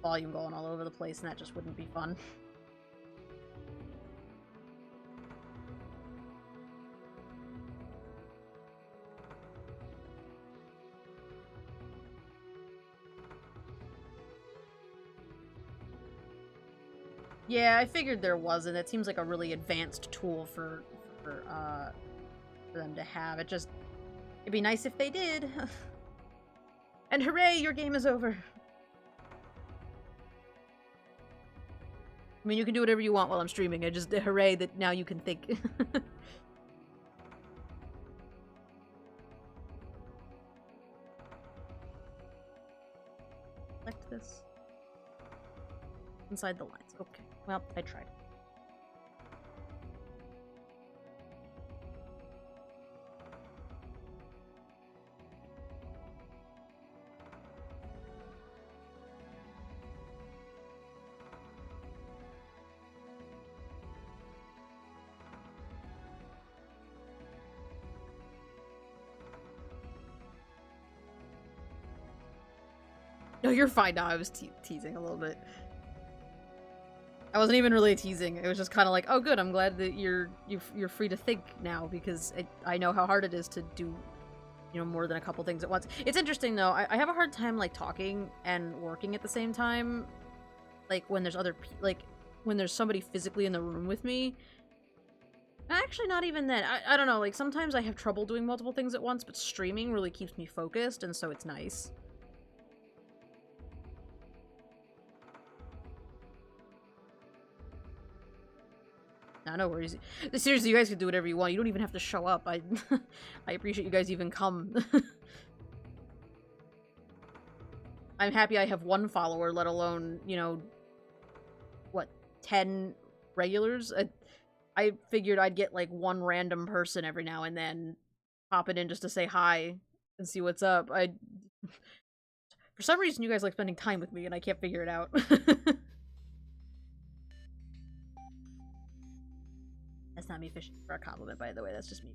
A: volume going all over the place, and that just wouldn't be fun. Yeah, I figured there wasn't. It seems like a really advanced tool for them to have. It'd be nice if they did. And hooray, your game is over. I mean, you can do whatever you want while I'm streaming. I just, hooray that now you can think. Select this. Inside the lines. Okay. Well, I tried. No, you're fine now. I was teasing a little bit. I wasn't even really teasing. It was just kind of like, oh, good. I'm glad that you're free to think now, because I know how hard it is to do, you know, more than a couple things at once. It's interesting though. I have a hard time like talking and working at the same time. Like when there's when there's somebody physically in the room with me. Actually, not even then. I don't know. Like sometimes I have trouble doing multiple things at once, but streaming really keeps me focused, and so it's nice. No worries. Seriously, you guys can do whatever you want. You don't even have to show up. I appreciate you guys even come. I'm happy I have one follower, let alone, you know, what, 10 regulars? I figured I'd get, like, one random person every now and then popping in just to say hi and see what's up. For some reason, you guys like spending time with me, and I can't figure it out. That's not me fishing for a compliment, by the way. That's just me.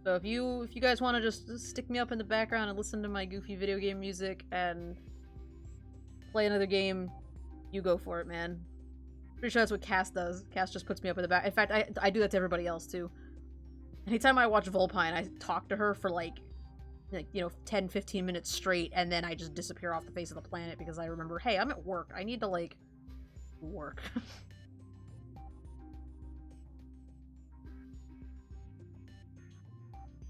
A: So if you guys want to just stick me up in the background and listen to my goofy video game music and play another game, you go for it, man. Pretty sure that's what Cass does. Cass just puts me up in the back. In fact, I do that to everybody else too. Anytime I watch Volpine, I talk to her for like you know, 10-15 minutes straight, and then I just disappear off the face of the planet because I remember, hey, I'm at work. I need to, like, work.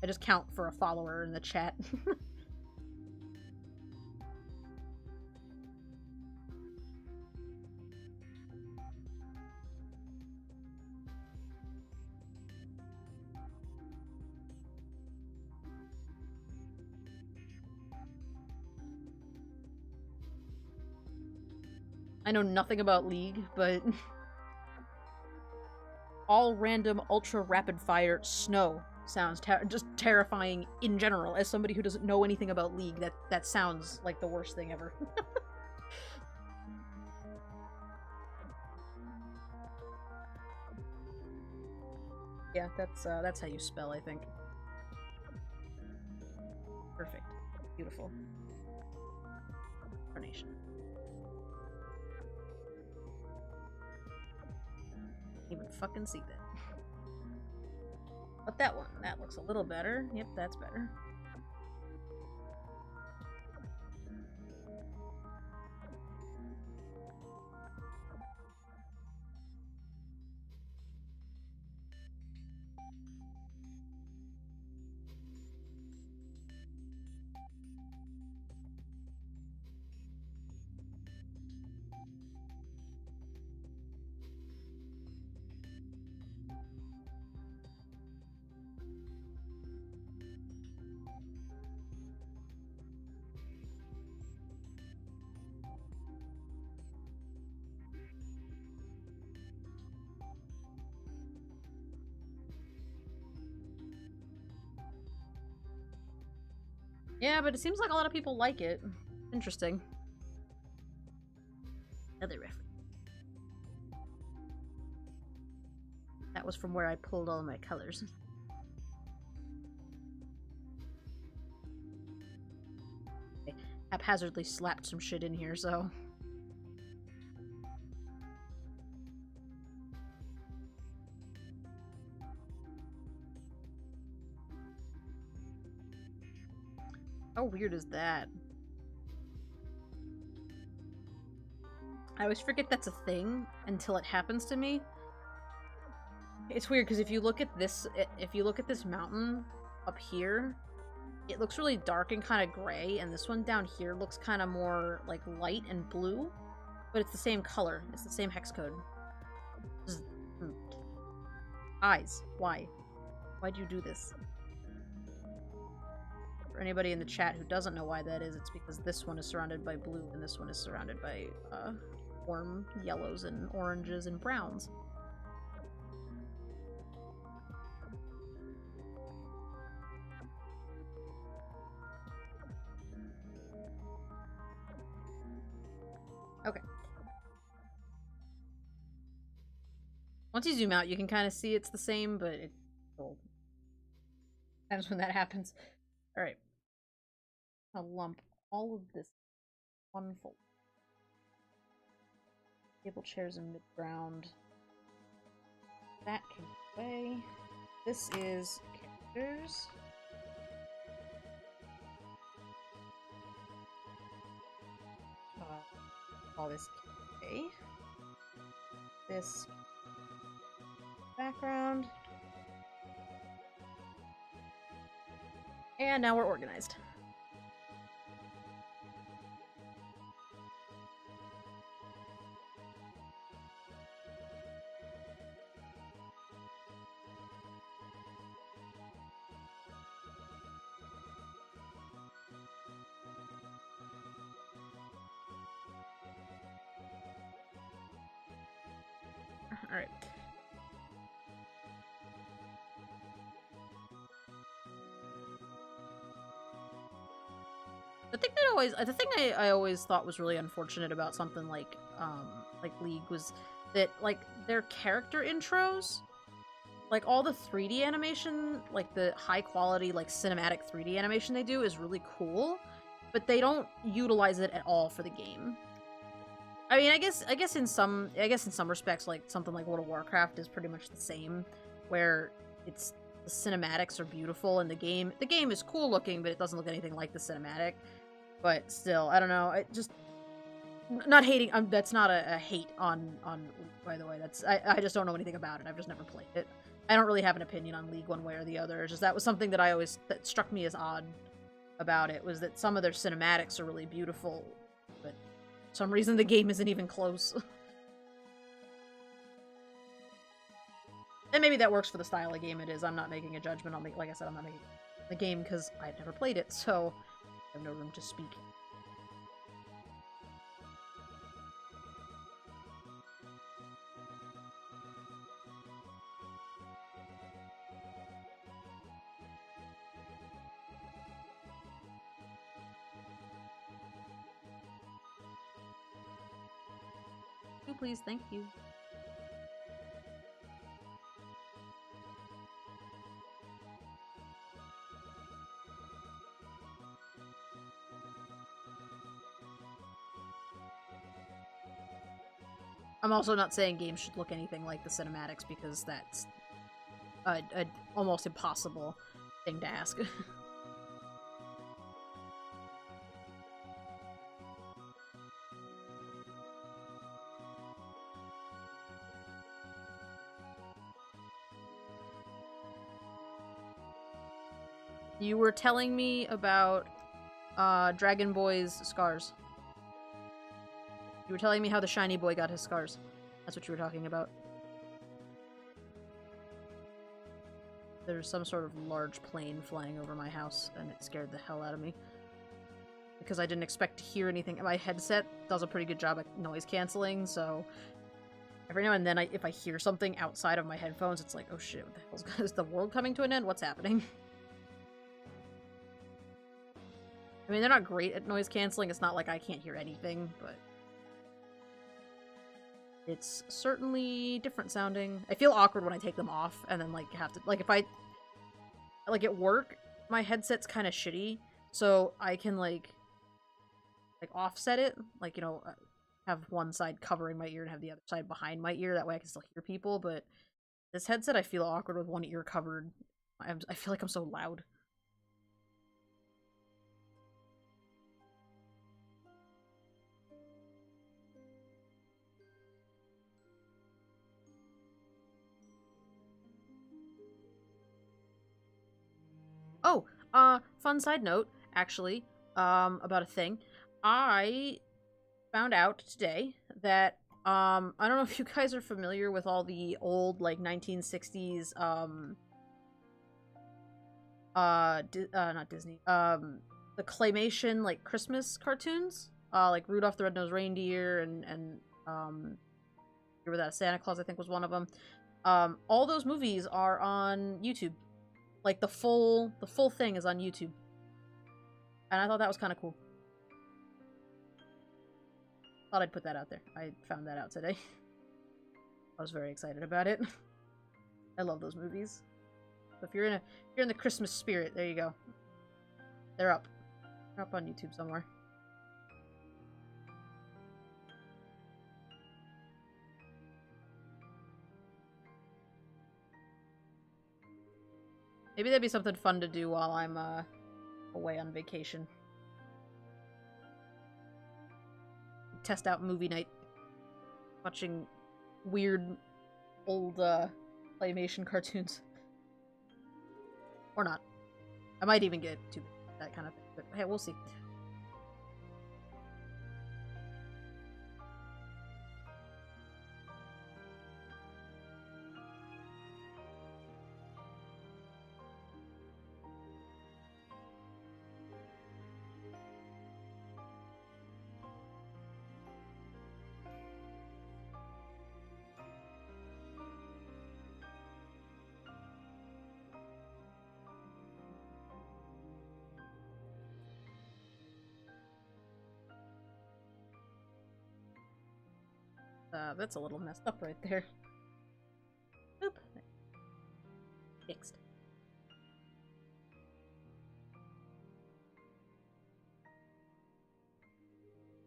A: I just count for a follower in the chat. I know nothing about League, but all random ultra rapid fire snow sounds just terrifying in general. As somebody who doesn't know anything about League, that sounds like the worst thing ever. Yeah, that's how you spell, I think. Perfect. Beautiful. Carnation. Even fucking see that. But that one, that looks a little better. Yep, that's better. Yeah, but it seems like a lot of people like it. Interesting. Other reference. That was from where I pulled all of my colors. Okay. Haphazardly slapped some shit in here, so... How weird is that? I always forget that's a thing until it happens to me. It's weird because if you look at this mountain up here, it looks really dark and kind of gray, and this one down here looks kind of more like light and blue, but it's the same color. It's the same hex code. Eyes. Why? Why'd you do this? For anybody in the chat who doesn't know why that is, it's because this one is surrounded by blue and this one is surrounded by warm yellows and oranges and browns. Okay. Once you zoom out, you can kind of see it's the same, but it's old. Times when that happens. Alright. I'll lump all of this one fold. Table chairs in mid-ground. That can go away. This is characters. Call this K. This background. And now we're organized. All right. The thing I always thought was really unfortunate about something like League was that, like, their character intros, like, all the 3D animation, like, the high quality, like, cinematic 3D animation they do is really cool, but they don't utilize it at all for the game. I mean, I guess in some respects, like, something like World of Warcraft is pretty much the same, where it's the cinematics are beautiful and the game is cool looking, but it doesn't look anything like the cinematic. But still, I don't know. I just not hating. That's not a hate on. By the way, that's I just don't know anything about it. I've just never played it. I don't really have an opinion on League one way or the other. It's just that was something that struck me as odd about it, was that some of their cinematics are really beautiful, but for some reason the game isn't even close. And maybe that works for the style of game it is. I'm not making a judgment on the, like I said, I'm not making the game because I've never played it, so I have no room to speak. Oh, please, thank you. I'm also not saying games should look anything like the cinematics, because that's a almost impossible thing to ask. You were telling me about Dragon Boy's scars. You were telling me how the shiny boy got his scars. That's what you were talking about. There's some sort of large plane flying over my house, and it scared the hell out of me. Because I didn't expect to hear anything. My headset does a pretty good job at noise canceling, so every now and then, if I hear something outside of my headphones, it's like, oh shit, what the hell's is the world coming to an end? What's happening? I mean, they're not great at noise canceling. It's not like I can't hear anything, but it's certainly different sounding. I feel awkward when I take them off and then, like, have to, like, if I, like, at work, my headset's kind of shitty, so I can, like, offset it, like, you know, have one side covering my ear and have the other side behind my ear. That way I can still hear people, but this headset, I feel awkward with one ear covered. I feel like I'm so loud. Oh, fun side note, actually, about a thing. I found out today that, I don't know if you guys are familiar with all the old, like, 1960s, not Disney, the claymation, like, Christmas cartoons, like Rudolph the Red-Nosed Reindeer and Year Without a Santa Claus, I think was one of them. All those movies are on YouTube. Like, the full thing is on YouTube. And I thought that was kind of cool. Thought I'd put that out there. I found that out today. I was very excited about it. I love those movies. So if you're in the Christmas spirit, there you go. They're up. They're up on YouTube somewhere. Maybe that'd be something fun to do while I'm away on vacation. Test out movie night. Watching weird old claymation cartoons. Or not. I might even get to that kind of thing, but hey, we'll see. That's a little messed up right there. Oop. Fixed.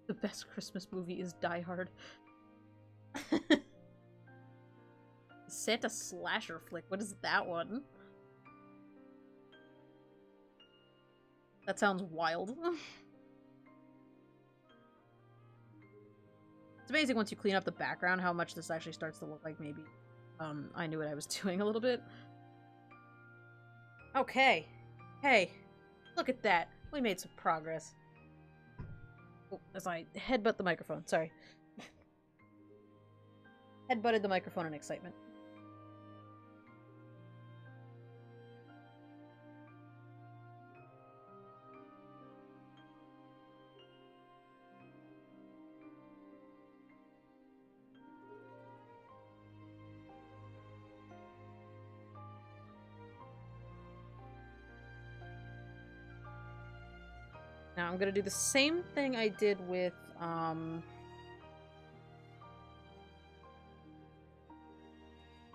A: The best Christmas movie is Die Hard. Santa slasher flick. What is that one? That sounds wild. It's amazing once you clean up the background how much this actually starts to look like maybe I knew what I was doing a little bit. Okay. Hey, look at that. We made some progress. Oh, as I headbutt the microphone, sorry. Headbutted the microphone in excitement. Now I'm gonna do the same thing I did with,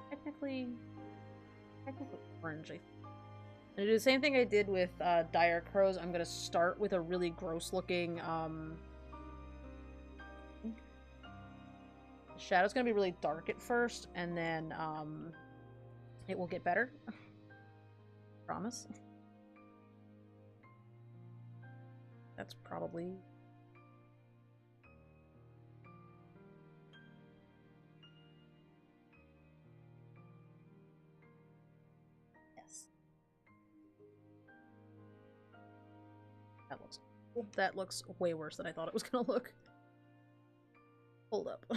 A: technically orange. I'm gonna do the same thing I did with, Dire Crows. I'm gonna start with a really gross looking, the shadow's gonna be really dark at first, and then, it will get better. Promise. That's probably... Yes. That looks way worse than I thought it was gonna look. Hold up.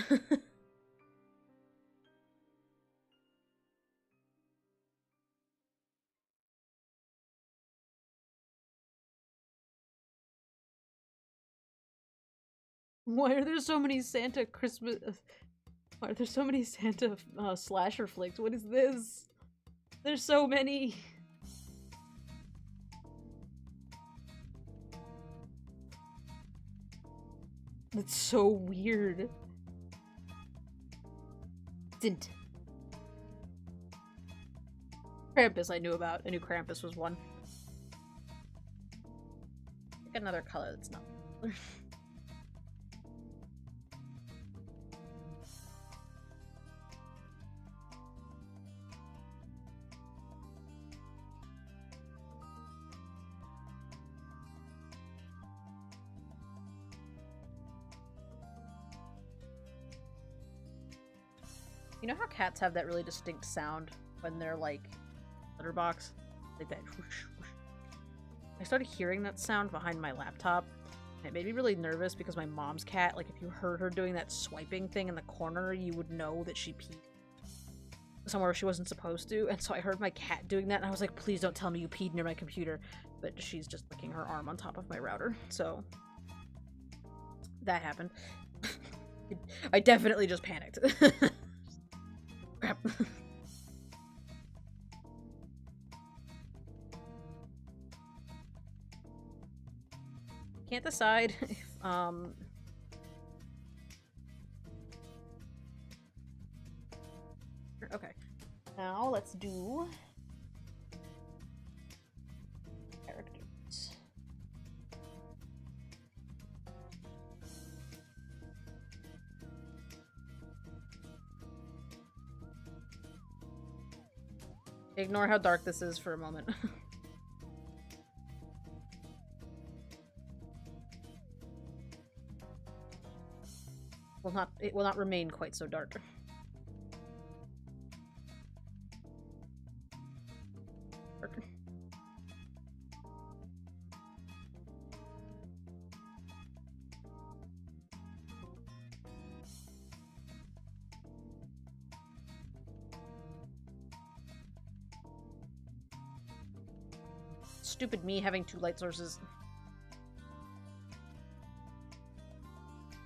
A: Why are there so many Santa Christmas... Why are there so many Santa slasher flicks? What is this? There's so many! That's so weird. Didn't. Krampus I knew about. I knew Krampus was one. Pick another color that's not. You know how cats have that really distinct sound when they're like litter box? Like that whoosh, whoosh. I started hearing that sound behind my laptop, and it made me really nervous because my mom's cat, like if you heard her doing that swiping thing in the corner, you would know that she peed somewhere she wasn't supposed to. And so I heard my cat doing that, and I was like, please don't tell me you peed near my computer. But she's just licking her arm on top of my router, so that happened. I definitely just panicked. Crap. Can't decide if, okay. Now let's do characters. Ignore how dark this is for a moment. It will not remain quite so dark. Stupid me having two light sources.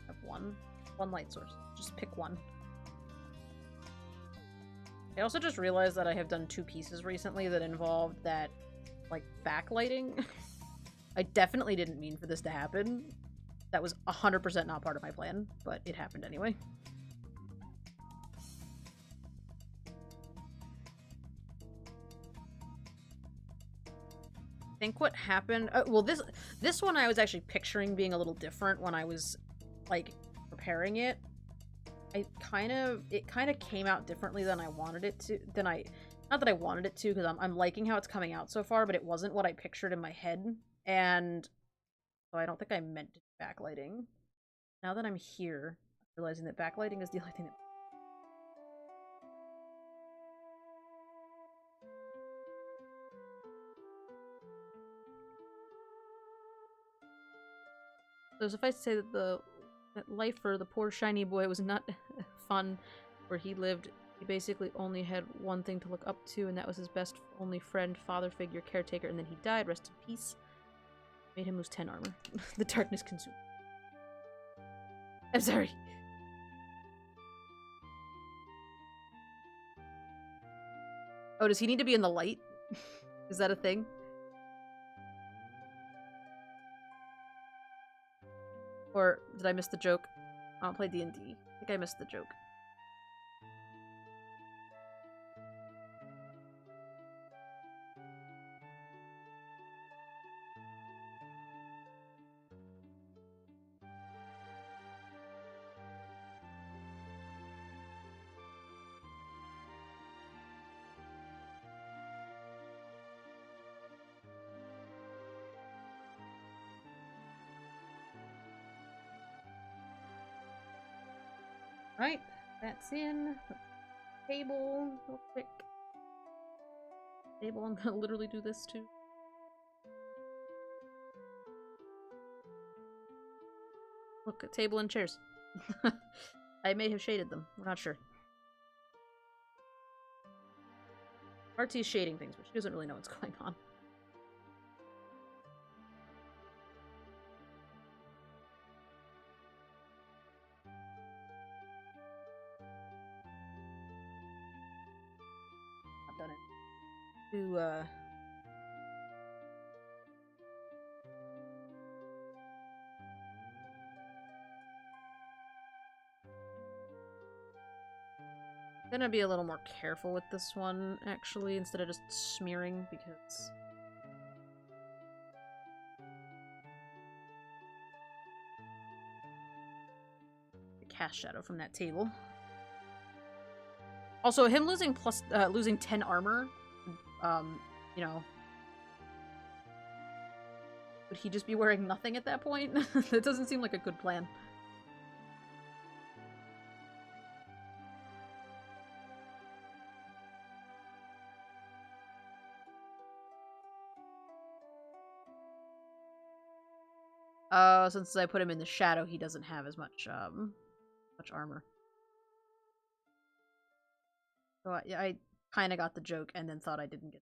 A: I have one light source. Just pick one. I also just realized that I have done two pieces recently that involved that, like, backlighting. I definitely didn't mean for this to happen. That was 100% not part of my plan, but it happened anyway. I think what happened... well, this one I was actually picturing being a little different when I was, like, preparing it. It kind of came out differently than I wanted it to. Not that I wanted it to, because I'm liking how it's coming out so far, but it wasn't what I pictured in my head. And so I don't think I meant to do backlighting. Now that I'm here, I'm realizing that backlighting is the only thing that... So suffice to say that life for the poor shiny boy was not fun. Where he lived, he basically only had one thing to look up to, and that was his best only friend, father figure, caretaker, and then he died. Rest in peace. Made him lose 10 armor. The darkness consumed. I'm sorry. Oh, does he need to be in the light? Is that a thing? Or did I miss the joke? I don't play D&D. I think I missed the joke. Right, that's in. Table, real quick. Table, I'm gonna literally do this too. Look, a table and chairs. I may have shaded them, we're not sure. RT's shading things, but she doesn't really know what's going on. Done it. To gonna be a little more careful with this one, actually, instead of just smearing, because... cast shadow from that table. Also, him losing losing 10 armor, you know, would he just be wearing nothing at that point? That doesn't seem like a good plan. Since I put him in the shadow, he doesn't have as much armor. So I kind of got the joke and then thought I didn't get it.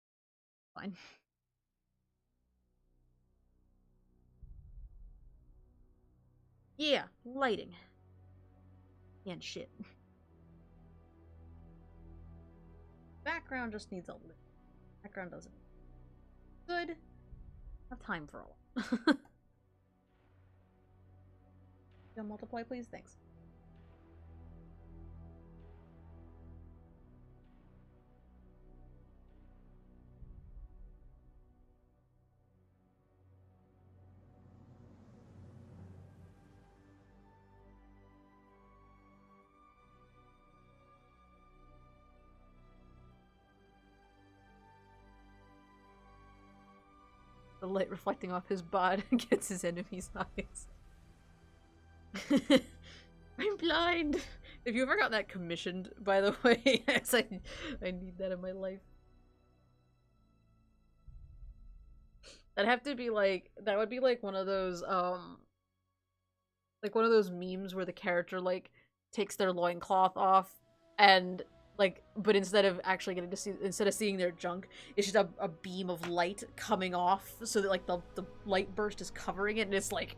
A: Fine. Yeah, lighting. And shit. Background just needs a little. Background doesn't. Good. Have time for all. Multiply, please? Thanks. The light reflecting off his bod gets his enemy's eyes. I'm blind! If you ever got that commissioned, by the way, yes, I need that in my life. That'd have to be like, that would be like one of those memes where the character, like, takes their loincloth off and, like, but instead of actually getting to see, instead of seeing their junk, it's just a beam of light coming off so that, like, the light burst is covering it, and it's like...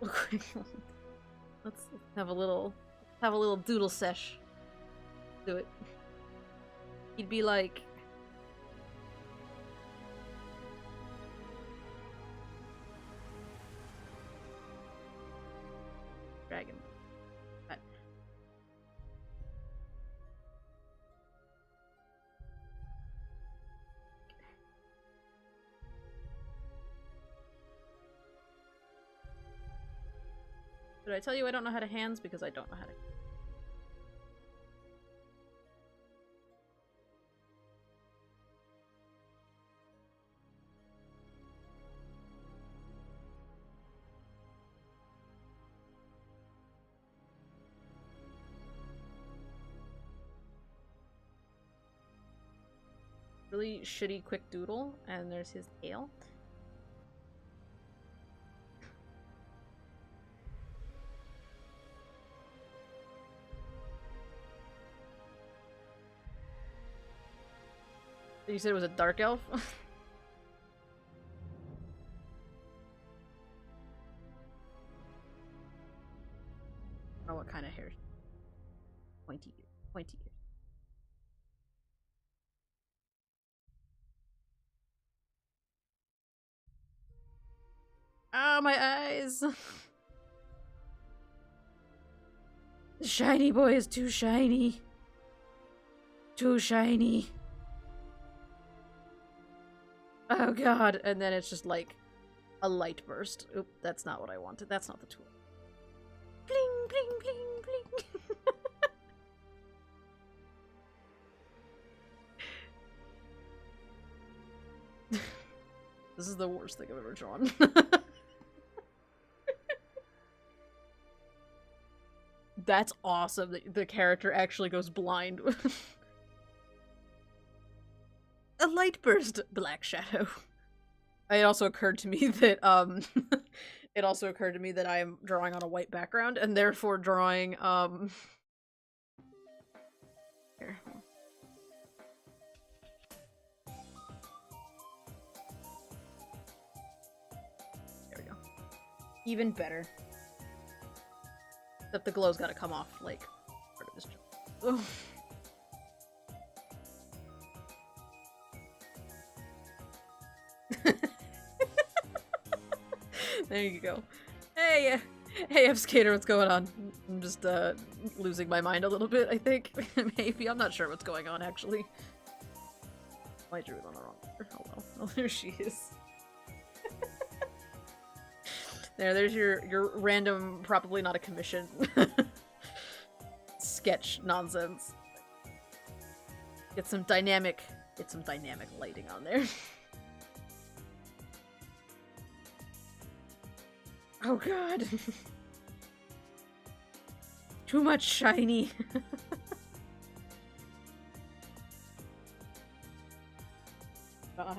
A: Let's have a little doodle sesh. Do it. He'd be like... Dragon. Right. Did I tell you I don't know how to hands? Because I don't know how to. Really shitty quick doodle, and there's his tail. You said it was a dark elf? Oh, what kind of hair? Pointy ears. Pointy ears. Oh, my eyes! The shiny boy is too shiny. Too shiny. Oh god, and then it's just like a light burst. Oop, that's not what I wanted. That's not the tool. Bling, bling, bling, bling. This is the worst thing I've ever drawn. That's awesome that the character actually goes blind. A light burst, black shadow. It also occurred to me that it also occurred to me that I am drawing on a white background and therefore drawing here. There we go. Even better. Except the glow's gotta come off, like, part of this job. Oh. There you go. Hey, hey, F-Skater, what's going on? I'm just, losing my mind a little bit, I think. Maybe. I'm not sure what's going on, actually. I drew it on the wrong color. Oh well. Oh, there she is. There's your random, probably not a commission sketch nonsense. Get some dynamic lighting on there. Oh god. Too much shiny.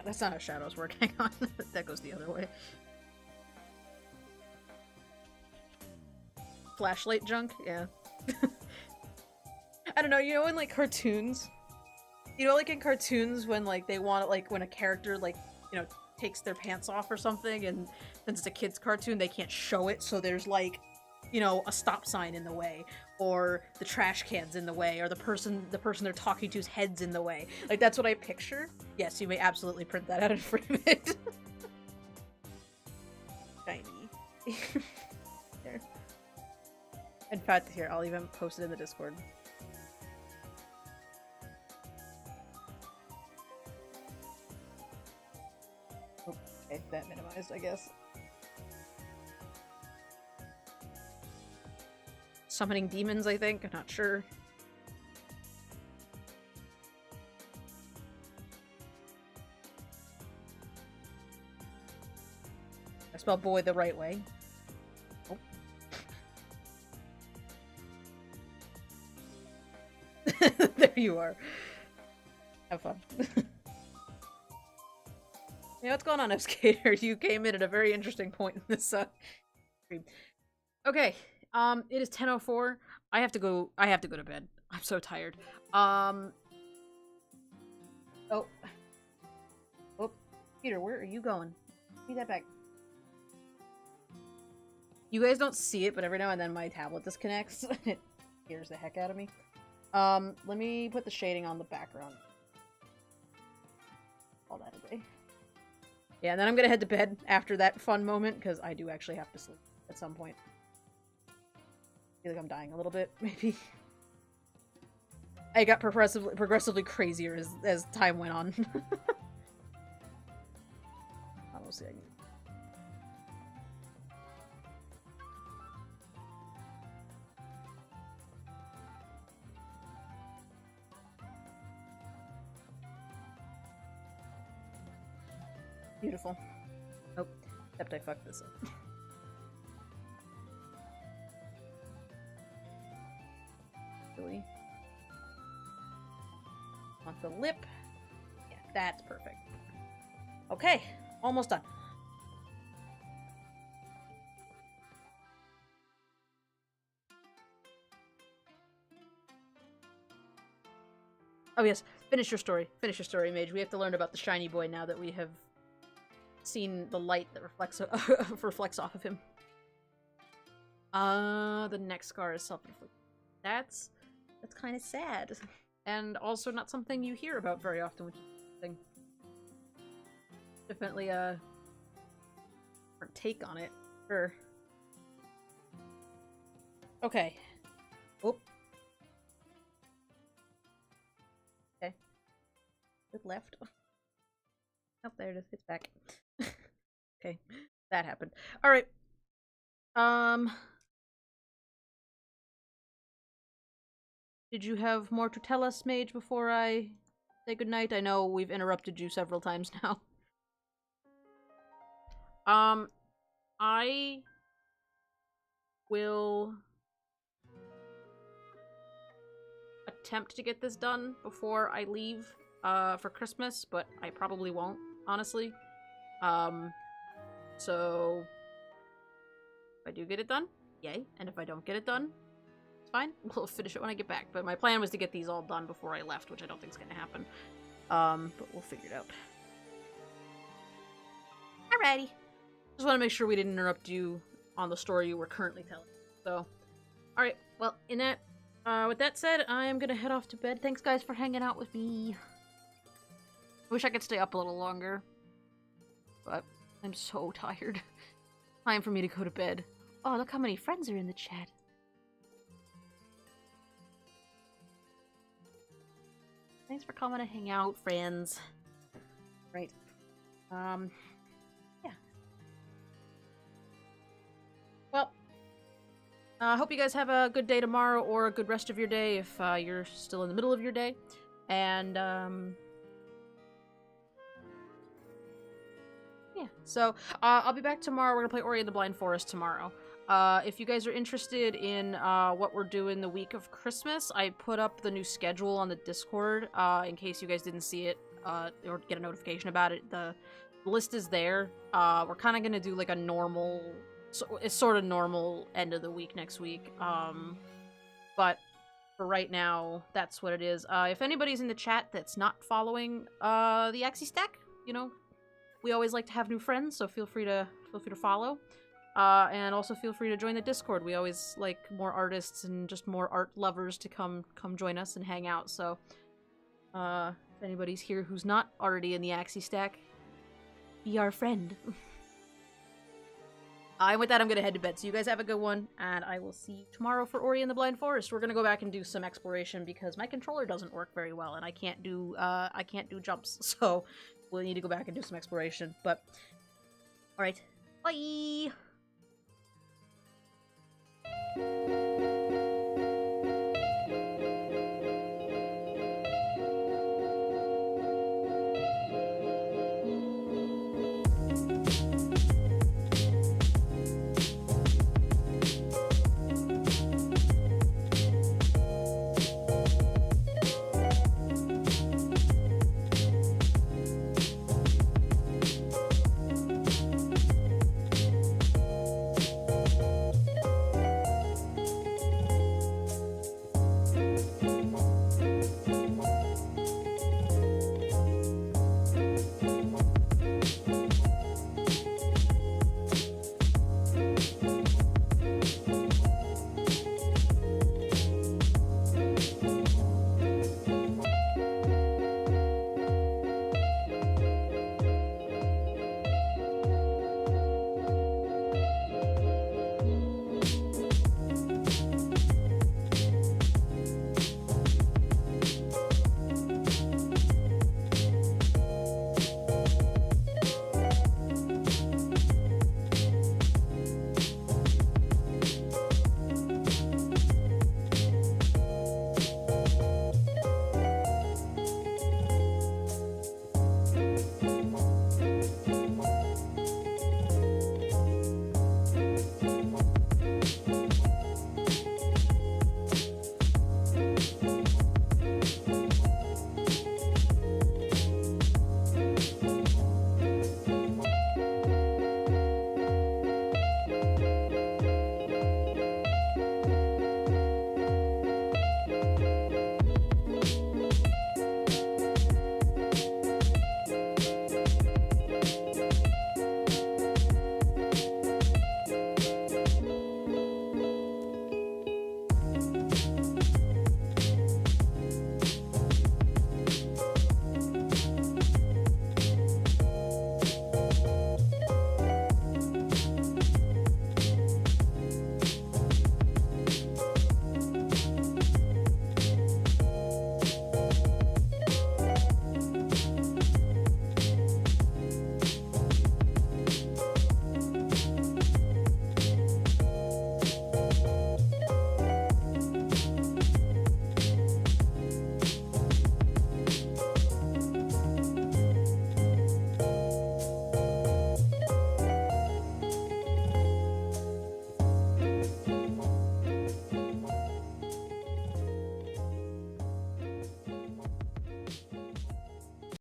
A: That's not how shadows work. Hang on. That goes the other way. Flashlight junk? Yeah. I don't know, you know in like cartoons? You know like in cartoons when like they want like when a character like, you know, takes their pants off or something, and since it's a kid's cartoon they can't show it, so there's like, you know, a stop sign in the way, or the trash can's in the way, or the person they're talking to's head's in the way. Like that's what I picture. Yes, you may absolutely print that out and frame it. Shiny. There. In fact, here, I'll even post it in the Discord. Okay, that minimized, I guess. Summoning demons, I think. I'm not sure. I spelled boy the right way. Oh. There you are. Have fun. Hey, what's going on, F-Skater? You came in at a very interesting point in this stream. Okay. It is 10:04. I have to go to bed. I'm so tired. Oh. Oh, Peter, where are you going? Give me that back. You guys don't see it, but every now and then my tablet disconnects. It scares the heck out of me. Let me put the shading on the background. All that away. Yeah, and then I'm gonna head to bed after that fun moment, because I do actually have to sleep at some point. I feel like I'm dying a little bit, maybe. I got progressively crazier as time went on. We'll see. Beautiful. Nope. Except I fucked this up. Really? Want the lip? Yeah, that's perfect. Okay, almost done. Oh yes, finish your story. Finish your story, Mage. We have to learn about the shiny boy now that we have seen the light that reflects off of him. The next scar is self-inflicted. That's kind of sad, and also not something you hear about very often, which is interesting. Definitely a different take on it. Sure. Okay. Oh. Okay. It left. Oh, there it is. It's back. Okay, that happened. All right. Did you have more to tell us, Mage, before I say goodnight? I know we've interrupted you several times now. I will attempt to get this done before I leave for Christmas, but I probably won't, honestly. So if I do get it done, yay. And if I don't get it done, it's fine. We'll finish it when I get back. But my plan was to get these all done before I left, which I don't think is going to happen. But we'll figure it out. Alrighty. Just want to make sure we didn't interrupt you on the story you were currently telling. So, alright. Well, with that said, I am going to head off to bed. Thanks, guys, for hanging out with me. I wish I could stay up a little longer. But I'm so tired. Time for me to go to bed. Oh, look how many friends are in the chat. Thanks for coming to hang out, friends. Right. Yeah. Well, I hope you guys have a good day tomorrow, or a good rest of your day if you're still in the middle of your day. And, yeah. So, I'll be back tomorrow. We're gonna play Ori and the Blind Forest tomorrow. If you guys are interested in what we're doing the week of Christmas, I put up the new schedule on the Discord in case you guys didn't see it or get a notification about it. The list is there. We're kind of gonna do like a normal, it's sort of normal end of the week next week. But for right now, that's what it is. If anybody's in the chat that's not following the Axie stack, you know, we always like to have new friends, so feel free to follow. And also feel free to join the Discord. We always like more artists and just more art lovers to come join us and hang out. So, if anybody's here who's not already in the Axie stack, be our friend. And with that, I'm gonna head to bed. So you guys have a good one, and I will see you tomorrow for Ori and the Blind Forest. We're gonna go back and do some exploration because my controller doesn't work very well, and I can't do jumps. So we'll need to go back and do some exploration. But all right, bye.